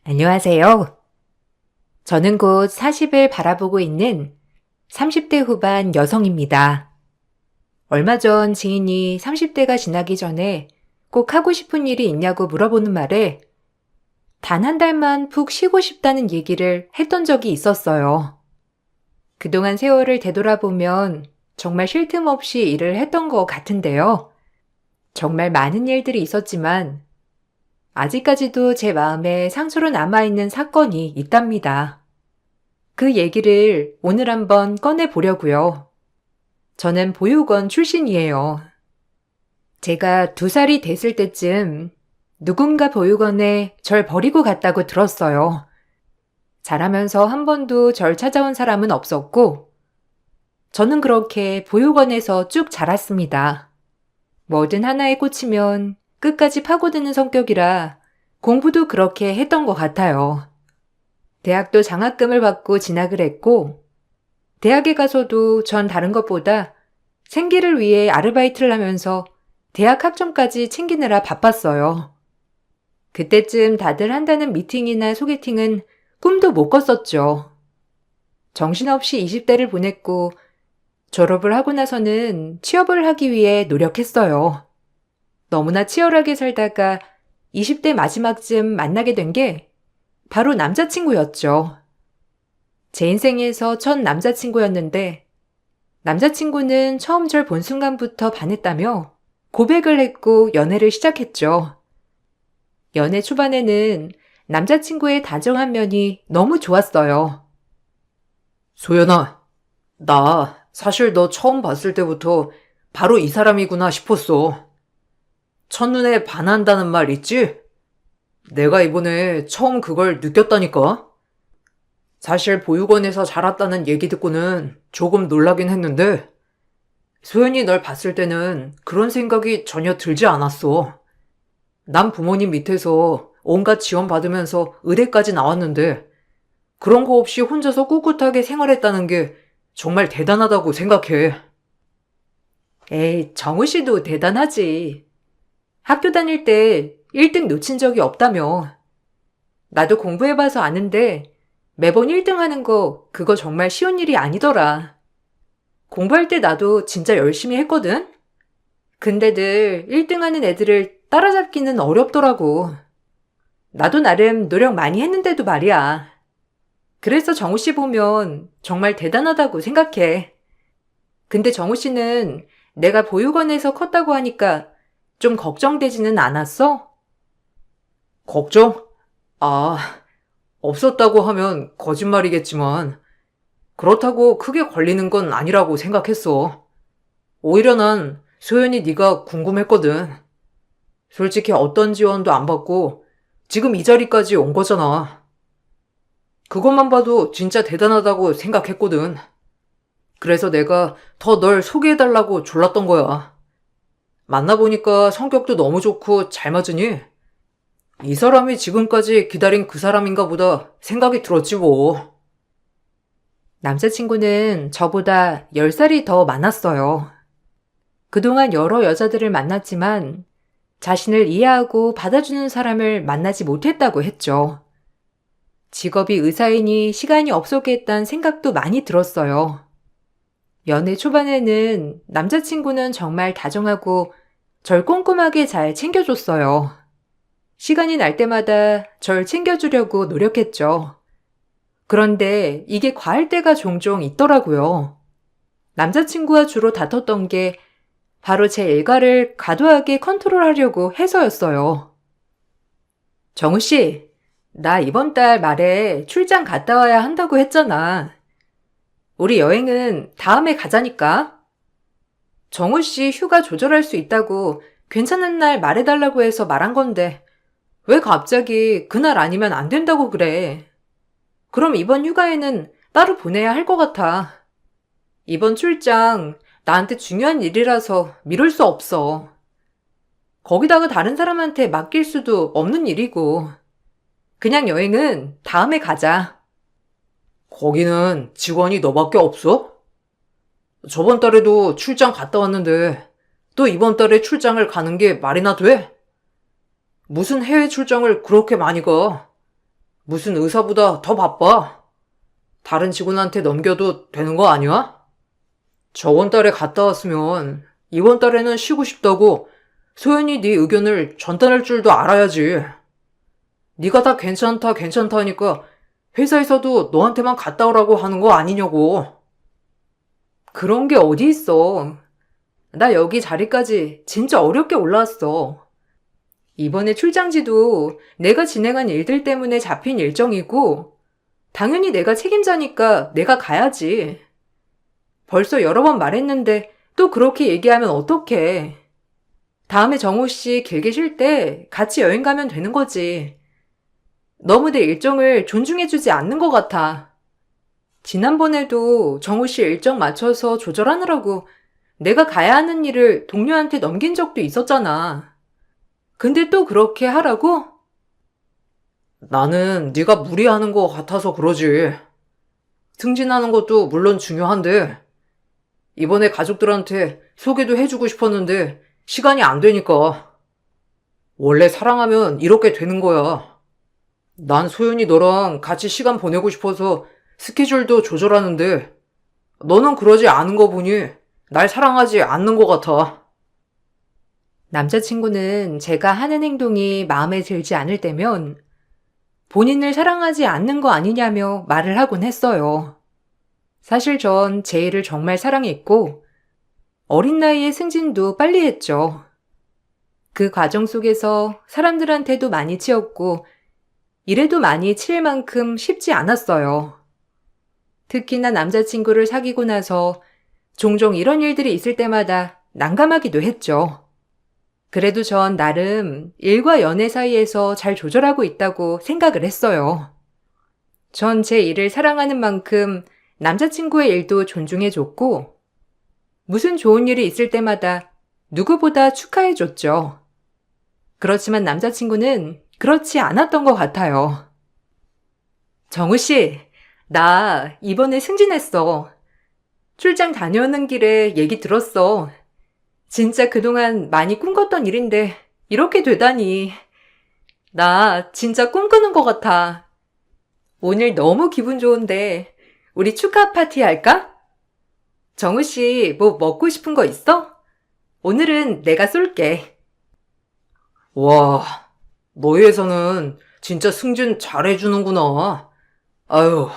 안녕하세요. 저는 곧 40을 바라보고 있는 30대 후반 여성입니다. 얼마 전 지인이 30대가 지나기 전에 꼭 하고 싶은 일이 있냐고 물어보는 말에 단 한 달만 푹 쉬고 싶다는 얘기를 했던 적이 있었어요. 그동안 세월을 되돌아보면 정말 쉴 틈 없이 일을 했던 것 같은데요. 정말 많은 일들이 있었지만 아직까지도 제 마음에 상처로 남아있는 사건이 있답니다. 그 얘기를 오늘 한번 꺼내보려고요. 저는 보육원 출신이에요. 제가 2살이 됐을 때쯤 누군가 보육원에 절 버리고 갔다고 들었어요. 자라면서 한 번도 절 찾아온 사람은 없었고, 저는 그렇게 보육원에서 쭉 자랐습니다. 뭐든 하나에 꽂히면 끝까지 파고드는 성격이라 공부도 그렇게 했던 것 같아요. 대학도 장학금을 받고 진학을 했고, 대학에 가서도 전 다른 것보다 생계를 위해 아르바이트를 하면서 대학 학점까지 챙기느라 바빴어요. 그때쯤 다들 한다는 미팅이나 소개팅은 꿈도 못 꿨었죠. 정신없이 20대를 보냈고 졸업을 하고 나서는 취업을 하기 위해 노력했어요. 너무나 치열하게 살다가 20대 마지막쯤 만나게 된 게 바로 남자친구였죠. 제 인생에서 첫 남자친구였는데 남자친구는 처음 절 본 순간부터 반했다며 고백을 했고 연애를 시작했죠. 연애 초반에는 남자친구의 다정한 면이 너무 좋았어요. 소연아, 나 사실 너 처음 봤을 때부터 바로 이 사람이구나 싶었어. 첫눈에 반한다는 말 있지? 내가 이번에 처음 그걸 느꼈다니까? 사실 보육원에서 자랐다는 얘기 듣고는 조금 놀라긴 했는데, 소연이 널 봤을 때는 그런 생각이 전혀 들지 않았어. 난 부모님 밑에서 온갖 지원 받으면서 의대까지 나왔는데, 그런 거 없이 혼자서 꿋꿋하게 생활했다는 게 정말 대단하다고 생각해. 에이, 정우 씨도 대단하지. 학교 다닐 때 1등 놓친 적이 없다며. 나도 공부해봐서 아는데 매번 1등 하는 거 그거 정말 쉬운 일이 아니더라. 공부할 때 나도 진짜 열심히 했거든? 근데 늘 1등 하는 애들을 따라잡기는 어렵더라고. 나도 나름 노력 많이 했는데도 말이야. 그래서 정우 씨 보면 정말 대단하다고 생각해. 근데 정우 씨는 내가 보육원에서 컸다고 하니까 좀 걱정되지는 않았어? 걱정? 아, 없었다고 하면 거짓말이겠지만, 그렇다고 크게 걸리는 건 아니라고 생각했어. 오히려 난 소연이 네가 궁금했거든. 솔직히 어떤 지원도 안 받고 지금 이 자리까지 온 거잖아. 그것만 봐도 진짜 대단하다고 생각했거든. 그래서 내가 더 널 소개해달라고 졸랐던 거야. 만나보니까 성격도 너무 좋고 잘 맞으니 이 사람이 지금까지 기다린 그 사람인가 보다 생각이 들었지 뭐. 남자친구는 저보다 10살이 더 많았어요. 그동안 여러 여자들을 만났지만 자신을 이해하고 받아주는 사람을 만나지 못했다고 했죠. 직업이 의사이니 시간이 없었겠다는 생각도 많이 들었어요. 연애 초반에는 남자친구는 정말 다정하고 절 꼼꼼하게 잘 챙겨줬어요. 시간이 날 때마다 절 챙겨주려고 노력했죠. 그런데 이게 과할 때가 종종 있더라고요. 남자친구와 주로 다퉜던 게 바로 제 일과를 과도하게 컨트롤하려고 해서였어요. 정우 씨, 나 이번 달 말에 출장 갔다 와야 한다고 했잖아. 우리 여행은 다음에 가자니까. 정우 씨 휴가 조절할 수 있다고 괜찮은 날 말해달라고 해서 말한 건데 왜 갑자기 그날 아니면 안 된다고 그래? 그럼 이번 휴가에는 따로 보내야 할 것 같아. 이번 출장 나한테 중요한 일이라서 미룰 수 없어. 거기다가 다른 사람한테 맡길 수도 없는 일이고. 그냥 여행은 다음에 가자. 거기는 직원이 너밖에 없어? 저번 달에도 출장 갔다 왔는데 또 이번 달에 출장을 가는 게 말이나 돼? 무슨 해외 출장을 그렇게 많이 가? 무슨 의사보다 더 바빠. 다른 직원한테 넘겨도 되는 거 아니야? 저번 달에 갔다 왔으면 이번 달에는 쉬고 싶다고 소연이 네 의견을 전달할 줄도 알아야지. 네가 다 괜찮다 괜찮다 하니까 회사에서도 너한테만 갔다 오라고 하는 거 아니냐고. 그런 게 어디 있어. 나 여기 자리까지 진짜 어렵게 올라왔어. 이번에 출장지도 내가 진행한 일들 때문에 잡힌 일정이고, 당연히 내가 책임자니까 내가 가야지. 벌써 여러 번 말했는데 또 그렇게 얘기하면 어떡해. 다음에 정호 씨 길게 쉴 때 같이 여행 가면 되는 거지. 너무 내 일정을 존중해주지 않는 것 같아. 지난번에도 정호 씨 일정 맞춰서 조절하느라고 내가 가야 하는 일을 동료한테 넘긴 적도 있었잖아. 근데 또 그렇게 하라고? 나는 네가 무리하는 거 같아서 그러지. 승진하는 것도 물론 중요한데 이번에 가족들한테 소개도 해주고 싶었는데 시간이 안 되니까. 원래 사랑하면 이렇게 되는 거야. 난 소연이 너랑 같이 시간 보내고 싶어서 스케줄도 조절하는데 너는 그러지 않은 거 보니 날 사랑하지 않는 것 같아. 남자친구는 제가 하는 행동이 마음에 들지 않을 때면 본인을 사랑하지 않는 거 아니냐며 말을 하곤 했어요. 사실 전 제 일을 정말 사랑했고 어린 나이에 승진도 빨리 했죠. 그 과정 속에서 사람들한테도 많이 치였고 일에도 많이 치일 만큼 쉽지 않았어요. 특히나 남자친구를 사귀고 나서 종종 이런 일들이 있을 때마다 난감하기도 했죠. 그래도 전 나름 일과 연애 사이에서 잘 조절하고 있다고 생각을 했어요. 전 제 일을 사랑하는 만큼 남자친구의 일도 존중해줬고 무슨 좋은 일이 있을 때마다 누구보다 축하해줬죠. 그렇지만 남자친구는 그렇지 않았던 것 같아요. 정우 씨, 나 이번에 승진했어. 출장 다녀오는 길에 얘기 들었어. 진짜 그동안 많이 꿈꿨던 일인데 이렇게 되다니. 나 진짜 꿈꾸는 것 같아. 오늘 너무 기분 좋은데 우리 축하 파티 할까? 정우 씨, 뭐 먹고 싶은 거 있어? 오늘은 내가 쏠게. 와, 너희 회사는 진짜 승진 잘해주는구나. 아유,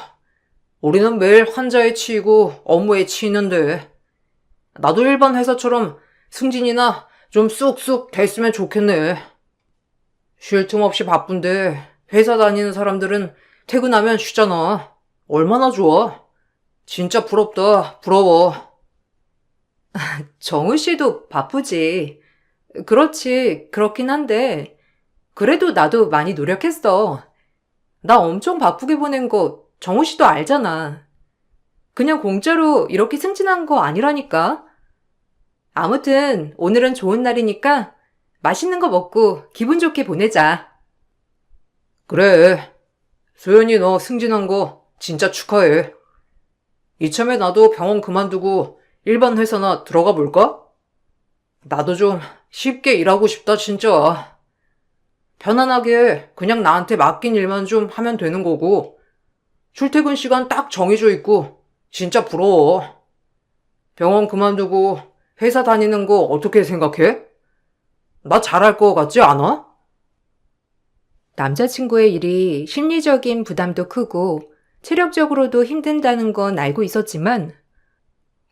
우리는 매일 환자에 치이고 업무에 치이는데 나도 일반 회사처럼 승진이나 좀 쑥쑥 됐으면 좋겠네. 쉴 틈 없이 바쁜데 회사 다니는 사람들은 퇴근하면 쉬잖아. 얼마나 좋아. 진짜 부럽다. 부러워. 정우 씨도 바쁘지. 그렇지, 그렇긴 한데, 그래도 나도 많이 노력했어. 나 엄청 바쁘게 보낸 거 정우 씨도 알잖아. 그냥 공짜로 이렇게 승진한 거 아니라니까. 아무튼 오늘은 좋은 날이니까 맛있는 거 먹고 기분 좋게 보내자. 그래. 소연이 너 승진한 거 진짜 축하해. 이참에 나도 병원 그만두고 일반 회사나 들어가 볼까? 나도 좀 쉽게 일하고 싶다, 진짜. 편안하게 그냥 나한테 맡긴 일만 좀 하면 되는 거고, 출퇴근 시간 딱 정해져 있고, 진짜 부러워. 병원 그만두고 회사 다니는 거 어떻게 생각해? 나 잘할 거 같지 않아? 남자친구의 일이 심리적인 부담도 크고 체력적으로도 힘든다는 건 알고 있었지만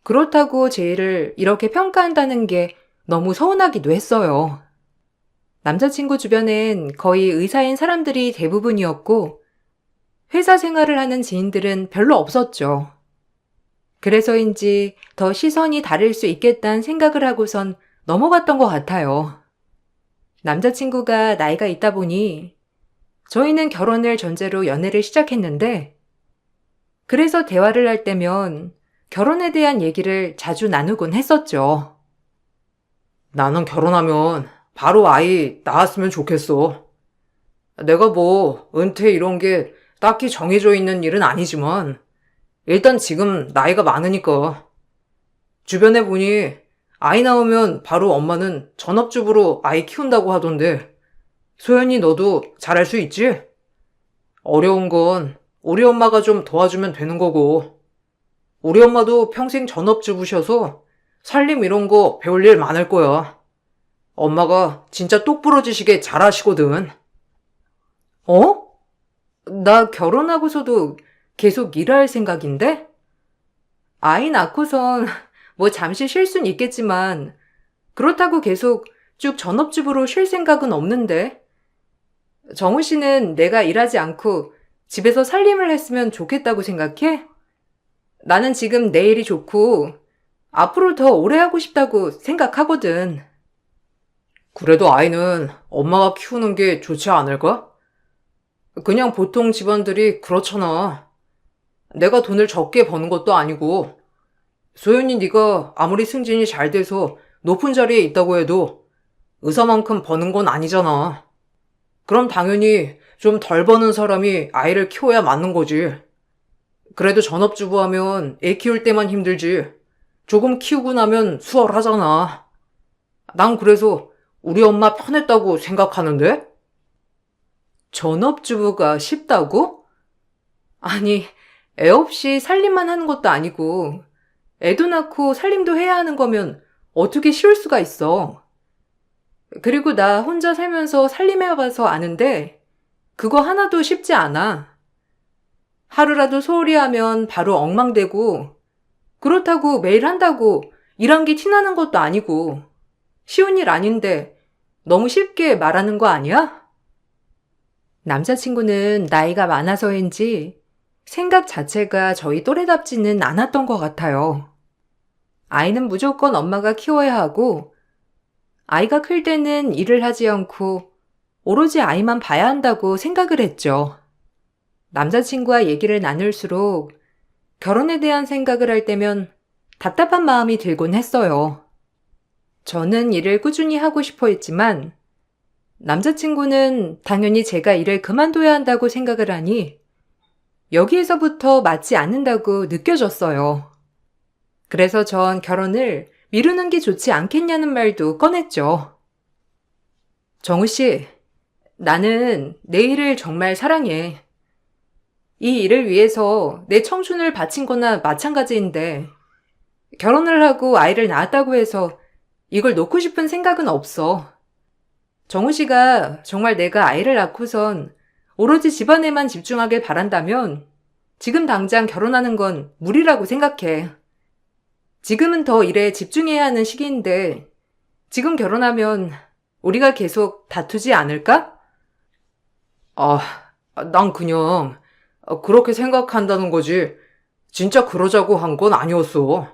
그렇다고 제 일을 이렇게 평가한다는 게 너무 서운하기도 했어요. 남자친구 주변엔 거의 의사인 사람들이 대부분이었고 회사 생활을 하는 지인들은 별로 없었죠. 그래서인지 더 시선이 다를 수 있겠다는 생각을 하고선 넘어갔던 것 같아요. 남자친구가 나이가 있다 보니 저희는 결혼을 전제로 연애를 시작했는데 그래서 대화를 할 때면 결혼에 대한 얘기를 자주 나누곤 했었죠. 나는 결혼하면 바로 아이 낳았으면 좋겠어. 내가 뭐 은퇴 이런 게 딱히 정해져 있는 일은 아니지만 일단 지금 나이가 많으니까 주변에 보니 아이 낳으면 바로 엄마는 전업주부로 아이 키운다고 하던데 소연이 너도 잘할 수 있지? 어려운 건 우리 엄마가 좀 도와주면 되는 거고, 우리 엄마도 평생 전업주부셔서 살림 이런 거 배울 일 많을 거야. 엄마가 진짜 똑부러지시게 잘하시거든. 어? 나 결혼하고서도 계속 일할 생각인데? 아이 낳고선 뭐 잠시 쉴 순 있겠지만 그렇다고 계속 쭉 전업주부로 쉴 생각은 없는데. 정우 씨는 내가 일하지 않고 집에서 살림을 했으면 좋겠다고 생각해? 나는 지금 내 일이 좋고 앞으로 더 오래 하고 싶다고 생각하거든. 그래도 아이는 엄마가 키우는 게 좋지 않을까? 그냥 보통 집안들이 그렇잖아. 내가 돈을 적게 버는 것도 아니고, 소연이 네가 아무리 승진이 잘 돼서 높은 자리에 있다고 해도 의사만큼 버는 건 아니잖아. 그럼 당연히 좀 덜 버는 사람이 아이를 키워야 맞는 거지. 그래도 전업주부 하면 애 키울 때만 힘들지. 조금 키우고 나면 수월하잖아. 난 그래서 우리 엄마 편했다고 생각하는데? 전업주부가 쉽다고? 아니, 애 없이 살림만 하는 것도 아니고, 애도 낳고 살림도 해야 하는 거면 어떻게 쉬울 수가 있어. 그리고 나 혼자 살면서 살림해봐서 아는데, 그거 하나도 쉽지 않아. 하루라도 소홀히 하면 바로 엉망되고, 그렇다고 매일 한다고 일한 게 티나는 것도 아니고, 쉬운 일 아닌데 너무 쉽게 말하는 거 아니야? 남자친구는 나이가 많아서인지 생각 자체가 저희 또래답지는 않았던 것 같아요. 아이는 무조건 엄마가 키워야 하고, 아이가 클 때는 일을 하지 않고 오로지 아이만 봐야 한다고 생각을 했죠. 남자친구와 얘기를 나눌수록 결혼에 대한 생각을 할 때면 답답한 마음이 들곤 했어요. 저는 일을 꾸준히 하고 싶어 했지만 남자친구는 당연히 제가 일을 그만둬야 한다고 생각을 하니 여기에서부터 맞지 않는다고 느껴졌어요. 그래서 전 결혼을 미루는 게 좋지 않겠냐는 말도 꺼냈죠. 정우 씨, 나는 내 일을 정말 사랑해. 이 일을 위해서 내 청춘을 바친 거나 마찬가지인데 결혼을 하고 아이를 낳았다고 해서 이걸 놓고 싶은 생각은 없어. 정우 씨가 정말 내가 아이를 낳고선 오로지 집안에만 집중하길 바란다면 지금 당장 결혼하는 건 무리라고 생각해. 지금은 더 일에 집중해야 하는 시기인데 지금 결혼하면 우리가 계속 다투지 않을까? 아, 난 그냥 그렇게 생각한다는 거지. 진짜 그러자고 한 건 아니었어.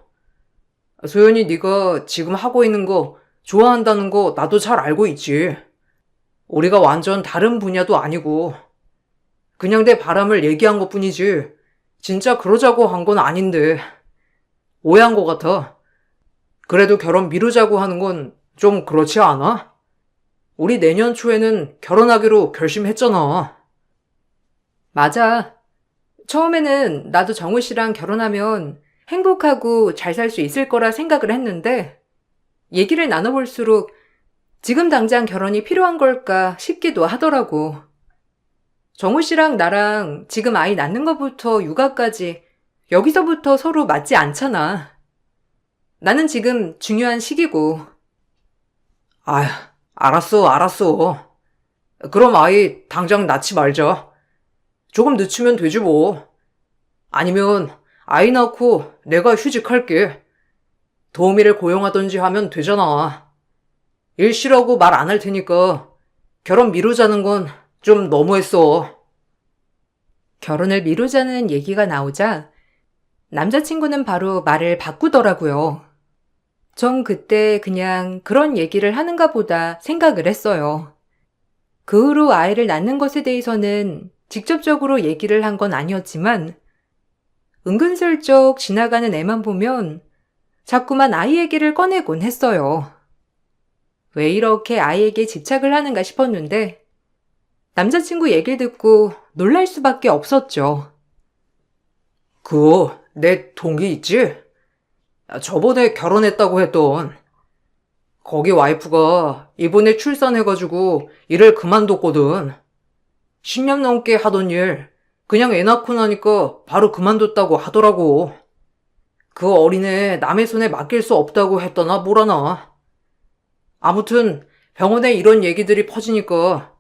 소연이 네가 지금 하고 있는 거 좋아한다는 거 나도 잘 알고 있지. 우리가 완전 다른 분야도 아니고 그냥 내 바람을 얘기한 것뿐이지 진짜 그러자고 한 건 아닌데 오해한 것 같아. 그래도 결혼 미루자고 하는 건 좀 그렇지 않아? 우리 내년 초에는 결혼하기로 결심했잖아. 맞아. 처음에는 나도 정우 씨랑 결혼하면 행복하고 잘 살 수 있을 거라 생각을 했는데 얘기를 나눠볼수록 지금 당장 결혼이 필요한 걸까 싶기도 하더라고. 정우 씨랑 나랑 지금 아이 낳는 것부터 육아까지 여기서부터 서로 맞지 않잖아. 나는 지금 중요한 시기고. 아휴, 알았어. 그럼 아이 당장 낳지 말자. 조금 늦추면 되지 뭐. 아니면 아이 낳고 내가 휴직할게. 도우미를 고용하든지 하면 되잖아. 일 쉬라고 말 안 할 테니까 결혼 미루자는 건 좀 너무했어. 결혼을 미루자는 얘기가 나오자 남자친구는 바로 말을 바꾸더라고요. 전 그때 그냥 그런 얘기를 하는가 보다 생각을 했어요. 그 후로 아이를 낳는 것에 대해서는 직접적으로 얘기를 한 건 아니었지만 은근슬쩍 지나가는 애만 보면 자꾸만 아이 얘기를 꺼내곤 했어요. 왜 이렇게 아이에게 집착을 하는가 싶었는데 남자친구 얘기를 듣고 놀랄 수밖에 없었죠. 그거 내 동기 있지? 저번에 결혼했다고 했던 거기 와이프가 이번에 출산해가지고 일을 그만뒀거든. 10년 넘게 하던 일, 그냥 애 낳고 나니까 바로 그만뒀다고 하더라고. 그 어린애 남의 손에 맡길 수 없다고 했더나 뭐라나. 아무튼 병원에 이런 얘기들이 퍼지니까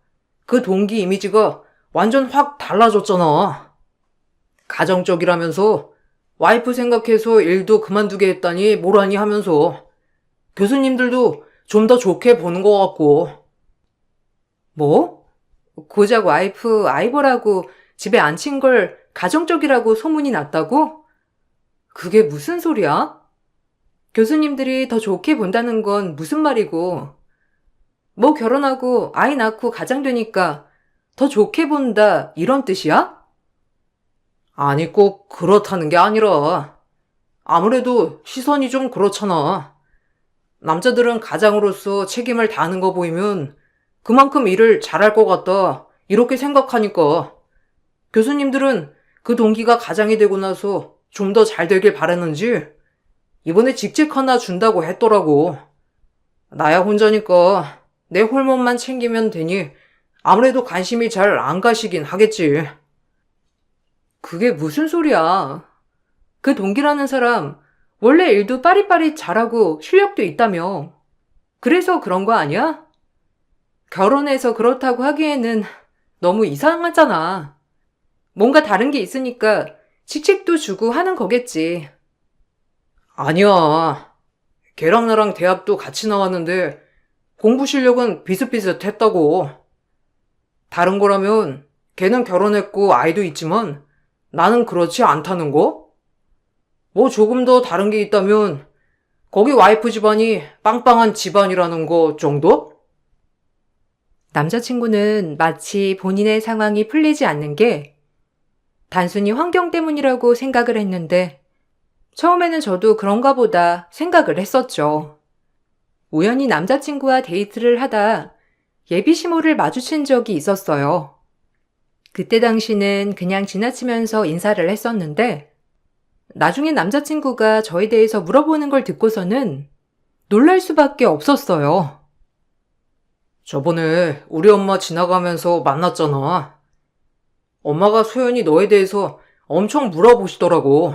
그 동기 이미지가 완전 확 달라졌잖아. 가정적이라면서 와이프 생각해서 일도 그만두게 했다니 뭐라니 하면서 교수님들도 좀 더 좋게 보는 것 같고. 뭐? 고작 와이프 아이보라고 집에 앉힌 걸 가정적이라고 소문이 났다고? 그게 무슨 소리야? 교수님들이 더 좋게 본다는 건 무슨 말이고, 뭐 결혼하고 아이 낳고 가장 되니까 더 좋게 본다 이런 뜻이야? 아니 꼭 그렇다는 게 아니라 아무래도 시선이 좀 그렇잖아. 남자들은 가장으로서 책임을 다하는 거 보이면 그만큼 일을 잘할 것 같다 이렇게 생각하니까 교수님들은 그 동기가 가장이 되고 나서 좀 더 잘 되길 바랐는지 이번에 직책 하나 준다고 했더라고. 나야 혼자니까 내 홀몸만 챙기면 되니 아무래도 관심이 잘 안 가시긴 하겠지. 그게 무슨 소리야? 그 동기라는 사람 원래 일도 빠릿빠릿 잘하고 실력도 있다며. 그래서 그런 거 아니야? 결혼해서 그렇다고 하기에는 너무 이상하잖아. 뭔가 다른 게 있으니까 직책도 주고 하는 거겠지. 아니야. 걔랑 나랑 대학도 같이 나왔는데 공부 실력은 비슷비슷했다고. 다른 거라면 걔는 결혼했고 아이도 있지만 나는 그렇지 않다는 거? 뭐 조금 더 다른 게 있다면 거기 와이프 집안이 빵빵한 집안이라는 거 정도? 남자친구는 마치 본인의 상황이 풀리지 않는 게 단순히 환경 때문이라고 생각을 했는데 처음에는 저도 그런가 보다 생각을 했었죠. 우연히 남자친구와 데이트를 하다 예비시모를 마주친 적이 있었어요. 그때 당시는 그냥 지나치면서 인사를 했었는데 나중에 남자친구가 저에 대해서 물어보는 걸 듣고서는 놀랄 수밖에 없었어요. 저번에 우리 엄마 지나가면서 만났잖아. 엄마가 소연이 너에 대해서 엄청 물어보시더라고.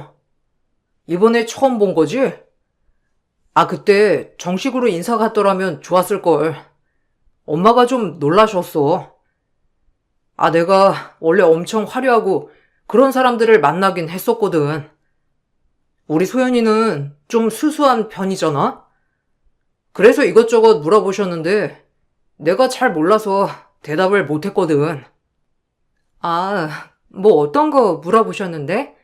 이번에 처음 본 거지? 아, 그때 정식으로 인사 갔더라면 좋았을걸. 엄마가 좀 놀라셨어. 아, 내가 원래 엄청 화려하고 그런 사람들을 만나긴 했었거든. 우리 소연이는 좀 수수한 편이잖아? 그래서 이것저것 물어보셨는데 내가 잘 몰라서 대답을 못했거든. 아, 뭐 어떤 거 물어보셨는데?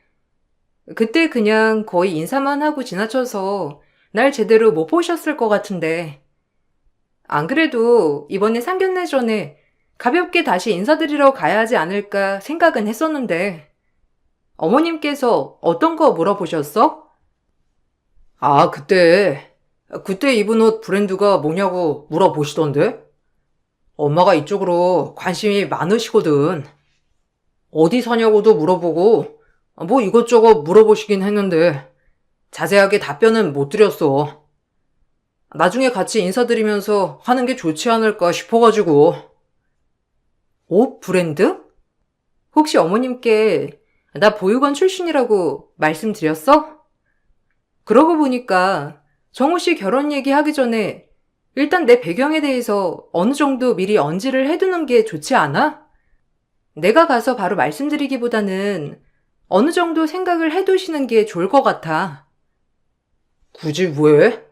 그때 그냥 거의 인사만 하고 지나쳐서 날 제대로 못 보셨을 것 같은데. 안 그래도 이번에 상견례 전에 가볍게 다시 인사드리러 가야 하지 않을까 생각은 했었는데. 어머님께서 어떤 거 물어보셨어? 아, 그때 입은 옷 브랜드가 뭐냐고 물어보시던데? 엄마가 이쪽으로 관심이 많으시거든. 어디 사냐고도 물어보고, 뭐 이것저것 물어보시긴 했는데, 자세하게 답변은 못 드렸어. 나중에 같이 인사드리면서 하는 게 좋지 않을까 싶어가지고. 옷 브랜드? 혹시 어머님께 나 보육원 출신이라고 말씀드렸어? 그러고 보니까 정우 씨 결혼 얘기하기 전에 일단 내 배경에 대해서 어느 정도 미리 언지를 해두는 게 좋지 않아? 내가 가서 바로 말씀드리기보다는 어느 정도 생각을 해두시는 게 좋을 것 같아. 굳이 왜?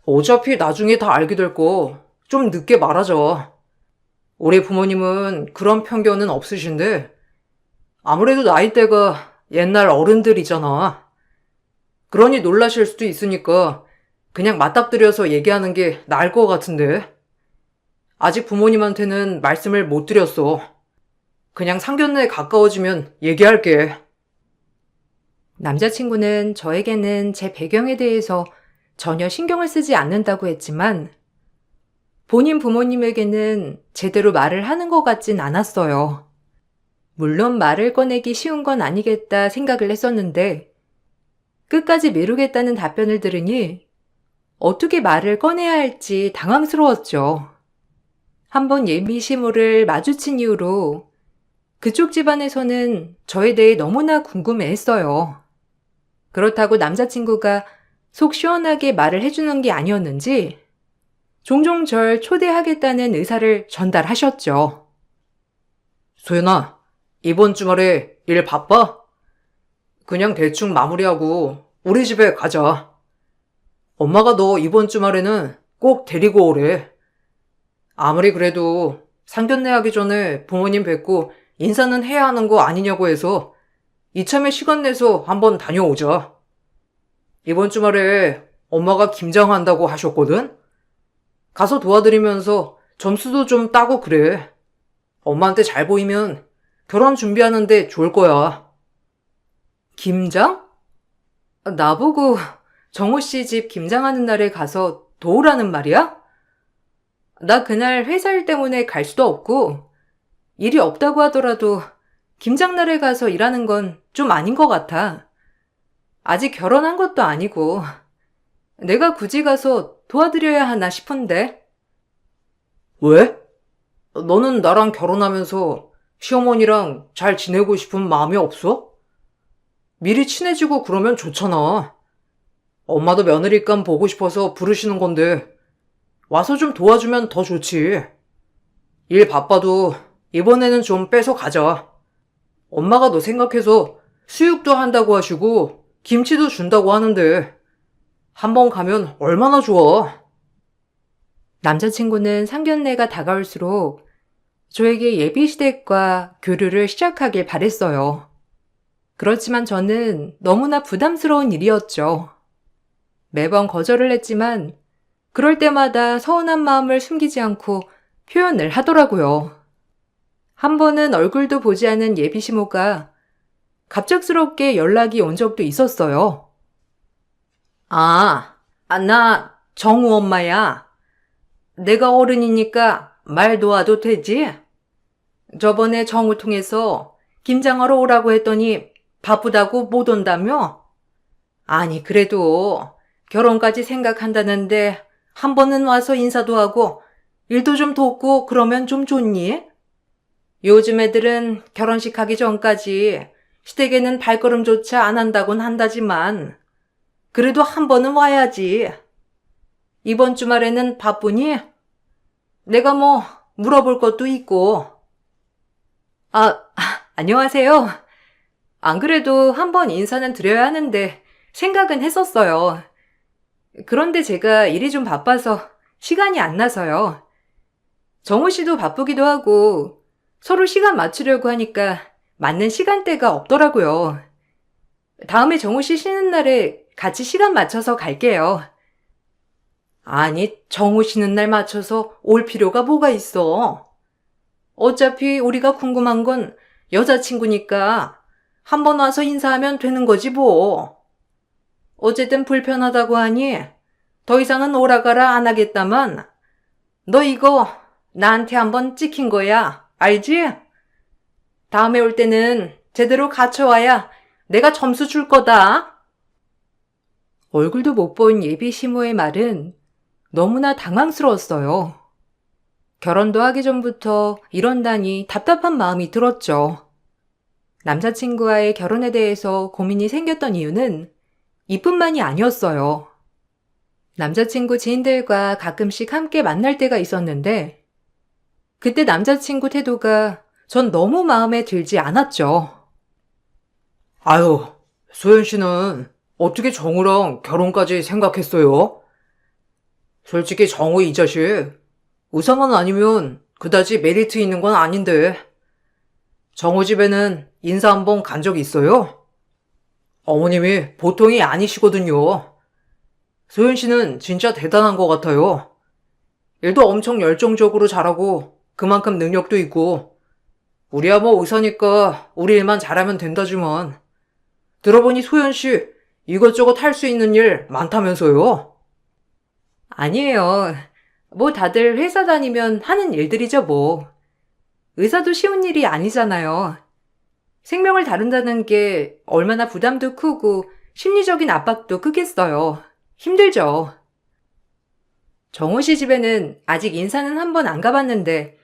어차피 나중에 다 알게 될 거 좀 늦게 말하자. 우리 부모님은 그런 편견은 없으신데 아무래도 나이대가 옛날 어른들이잖아. 그러니 놀라실 수도 있으니까 그냥 맞닥뜨려서 얘기하는 게 나을 것 같은데. 아직 부모님한테는 말씀을 못 드렸어. 그냥 상견례 가까워지면 얘기할게. 남자친구는 저에게는 제 배경에 대해서 전혀 신경을 쓰지 않는다고 했지만 본인 부모님에게는 제대로 말을 하는 것 같진 않았어요. 물론 말을 꺼내기 쉬운 건 아니겠다 생각을 했었는데 끝까지 미루겠다는 답변을 들으니 어떻게 말을 꺼내야 할지 당황스러웠죠. 한번 예비 시모를 마주친 이후로 그쪽 집안에서는 저에 대해 너무나 궁금해했어요. 그렇다고 남자친구가 속 시원하게 말을 해주는 게 아니었는지 종종 절 초대하겠다는 의사를 전달하셨죠. 소연아, 이번 주말에 일 바빠? 그냥 대충 마무리하고 우리 집에 가자. 엄마가 너 이번 주말에는 꼭 데리고 오래. 아무리 그래도 상견례 하기 전에 부모님 뵙고 인사는 해야 하는 거 아니냐고 해서 이참에 시간 내서 한번 다녀오자. 이번 주말에 엄마가 김장한다고 하셨거든? 가서 도와드리면서 점수도 좀 따고 그래. 엄마한테 잘 보이면 결혼 준비하는데 좋을 거야. 김장? 나보고 정호 씨 집 김장하는 날에 가서 도우라는 말이야? 나 그날 회사 일 때문에 갈 수도 없고 일이 없다고 하더라도 김장날에 가서 일하는 건 좀 아닌 것 같아. 아직 결혼한 것도 아니고 내가 굳이 가서 도와드려야 하나 싶은데. 왜? 너는 나랑 결혼하면서 시어머니랑 잘 지내고 싶은 마음이 없어? 미리 친해지고 그러면 좋잖아. 엄마도 며느리감 보고 싶어서 부르시는 건데 와서 좀 도와주면 더 좋지. 일 바빠도 이번에는 좀 빼서 가자. 엄마가 너 생각해서 수육도 한다고 하시고 김치도 준다고 하는데 한번 가면 얼마나 좋아. 남자친구는 상견례가 다가올수록 저에게 예비시댁과 교류를 시작하길 바랬어요. 그렇지만 저는 너무나 부담스러운 일이었죠. 매번 거절을 했지만 그럴 때마다 서운한 마음을 숨기지 않고 표현을 하더라고요. 한 번은 얼굴도 보지 않은 예비시모가 갑작스럽게 연락이 온 적도 있었어요. 나 정우 엄마야. 내가 어른이니까 말 놓아도 되지? 저번에 정우 통해서 김장하러 오라고 했더니 바쁘다고 못 온다며? 아니, 그래도 결혼까지 생각한다는데 한 번은 와서 인사도 하고 일도 좀 돕고 그러면 좀 좋니? 요즘 애들은 결혼식 하기 전까지 시댁에는 발걸음조차 안 한다곤 한다지만 그래도 한 번은 와야지. 이번 주말에는 바쁘니? 내가 뭐 물어볼 것도 있고. 안녕하세요. 안 그래도 한번 인사는 드려야 하는데 생각은 했었어요. 그런데 제가 일이 좀 바빠서 시간이 안 나서요. 정우 씨도 바쁘기도 하고 서로 시간 맞추려고 하니까 맞는 시간대가 없더라고요. 다음에 정우 씨 쉬는 날에 같이 시간 맞춰서 갈게요. 아니, 정우 쉬는 날 맞춰서 올 필요가 뭐가 있어? 어차피 우리가 궁금한 건 여자친구니까 한번 와서 인사하면 되는 거지 뭐. 어쨌든 불편하다고 하니 더 이상은 오라가라 안 하겠다만 너 이거 나한테 한번 찍힌 거야. 알지? 다음에 올 때는 제대로 갖춰와야 내가 점수 줄 거다. 얼굴도 못 본 예비 시모의 말은 너무나 당황스러웠어요. 결혼도 하기 전부터 이런다니 답답한 마음이 들었죠. 남자친구와의 결혼에 대해서 고민이 생겼던 이유는 이뿐만이 아니었어요. 남자친구 지인들과 가끔씩 함께 만날 때가 있었는데 그때 남자친구 태도가 전 너무 마음에 들지 않았죠. 아유, 소연 씨는 어떻게 정우랑 결혼까지 생각했어요? 솔직히 정우 이 자식 우상은 아니면 그다지 메리트 있는 건 아닌데 정우 집에는 인사 한번 간 적 있어요? 어머님이 보통이 아니시거든요. 소연 씨는 진짜 대단한 것 같아요. 일도 엄청 열정적으로 잘하고 그만큼 능력도 있고 우리야 뭐 의사니까 우리 일만 잘하면 된다지만 들어보니 소연 씨 이것저것 할 수 있는 일 많다면서요? 아니에요. 뭐 다들 회사 다니면 하는 일들이죠 뭐. 의사도 쉬운 일이 아니잖아요. 생명을 다룬다는 게 얼마나 부담도 크고 심리적인 압박도 크겠어요. 힘들죠. 정호 씨 집에는 아직 인사는 한 번 안 가봤는데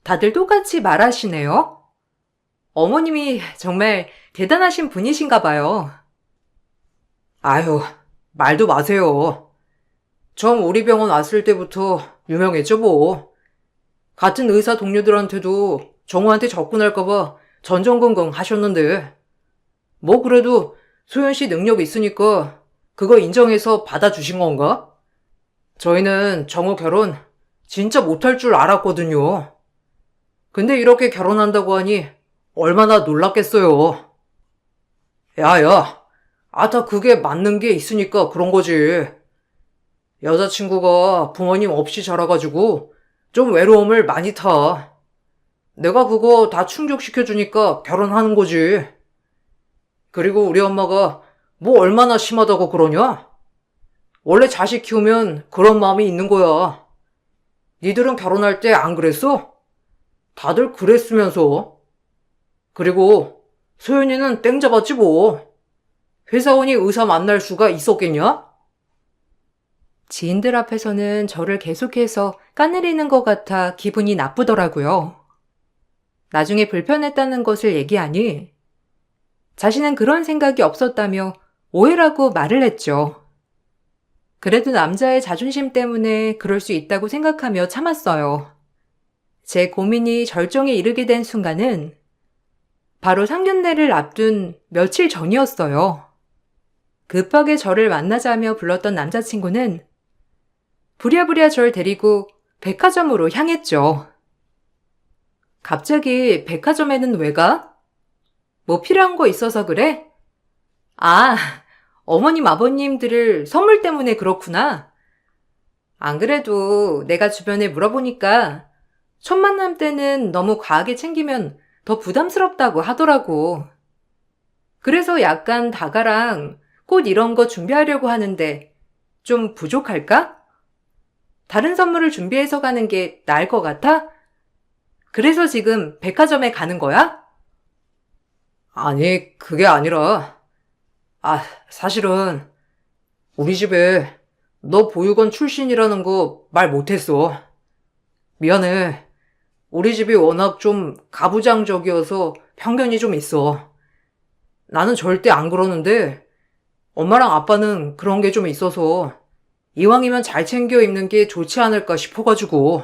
다들 똑같이 말하시네요. 어머님이 정말 대단하신 분이신가 봐요. 아유, 말도 마세요. 처음 우리 병원 왔을 때부터 유명했죠, 뭐. 같은 의사 동료들한테도 정우한테 접근할까봐 전전긍긍 하셨는데, 뭐 그래도 소연 씨 능력 있으니까 그거 인정해서 받아주신 건가? 저희는 정우 결혼 진짜 못할 줄 알았거든요. 근데 이렇게 결혼한다고 하니 얼마나 놀랐겠어요. 야, 다 그게 맞는 게 있으니까 그런 거지. 여자친구가 부모님 없이 자라가지고 좀 외로움을 많이 타. 내가 그거 다 충족시켜주니까 결혼하는 거지. 그리고 우리 엄마가 뭐 얼마나 심하다고 그러냐? 원래 자식 키우면 그런 마음이 있는 거야. 니들은 결혼할 때 안 그랬어? 다들 그랬으면서. 그리고 소연이는 땡 잡았지 뭐. 회사원이 의사 만날 수가 있었겠냐? 지인들 앞에서는 저를 계속해서 까내리는 것 같아 기분이 나쁘더라고요. 나중에 불편했다는 것을 얘기하니 자신은 그런 생각이 없었다며 오해라고 말을 했죠. 그래도 남자의 자존심 때문에 그럴 수 있다고 생각하며 참았어요. 제 고민이 절정에 이르게 된 순간은 바로 상견례를 앞둔 며칠 전이었어요. 급하게 저를 만나자며 불렀던 남자친구는 부랴부랴 절 데리고 백화점으로 향했죠. 갑자기 백화점에는 왜 가? 뭐 필요한 거 있어서 그래? 아, 어머님 아버님들을 선물 때문에 그렇구나. 안 그래도 내가 주변에 물어보니까 첫 만남 때는 너무 과하게 챙기면 더 부담스럽다고 하더라고. 그래서 약간 다가랑 꽃 이런 거 준비하려고 하는데 좀 부족할까? 다른 선물을 준비해서 가는 게 나을 것 같아? 그래서 지금 백화점에 가는 거야? 아니, 그게 아니라, 사실은 우리 집에 너 보육원 출신이라는 거 말 못했어. 미안해. 우리 집이 워낙 좀 가부장적이어서 편견이 좀 있어. 나는 절대 안 그러는데 엄마랑 아빠는 그런 게 좀 있어서 이왕이면 잘 챙겨 입는 게 좋지 않을까 싶어가지고.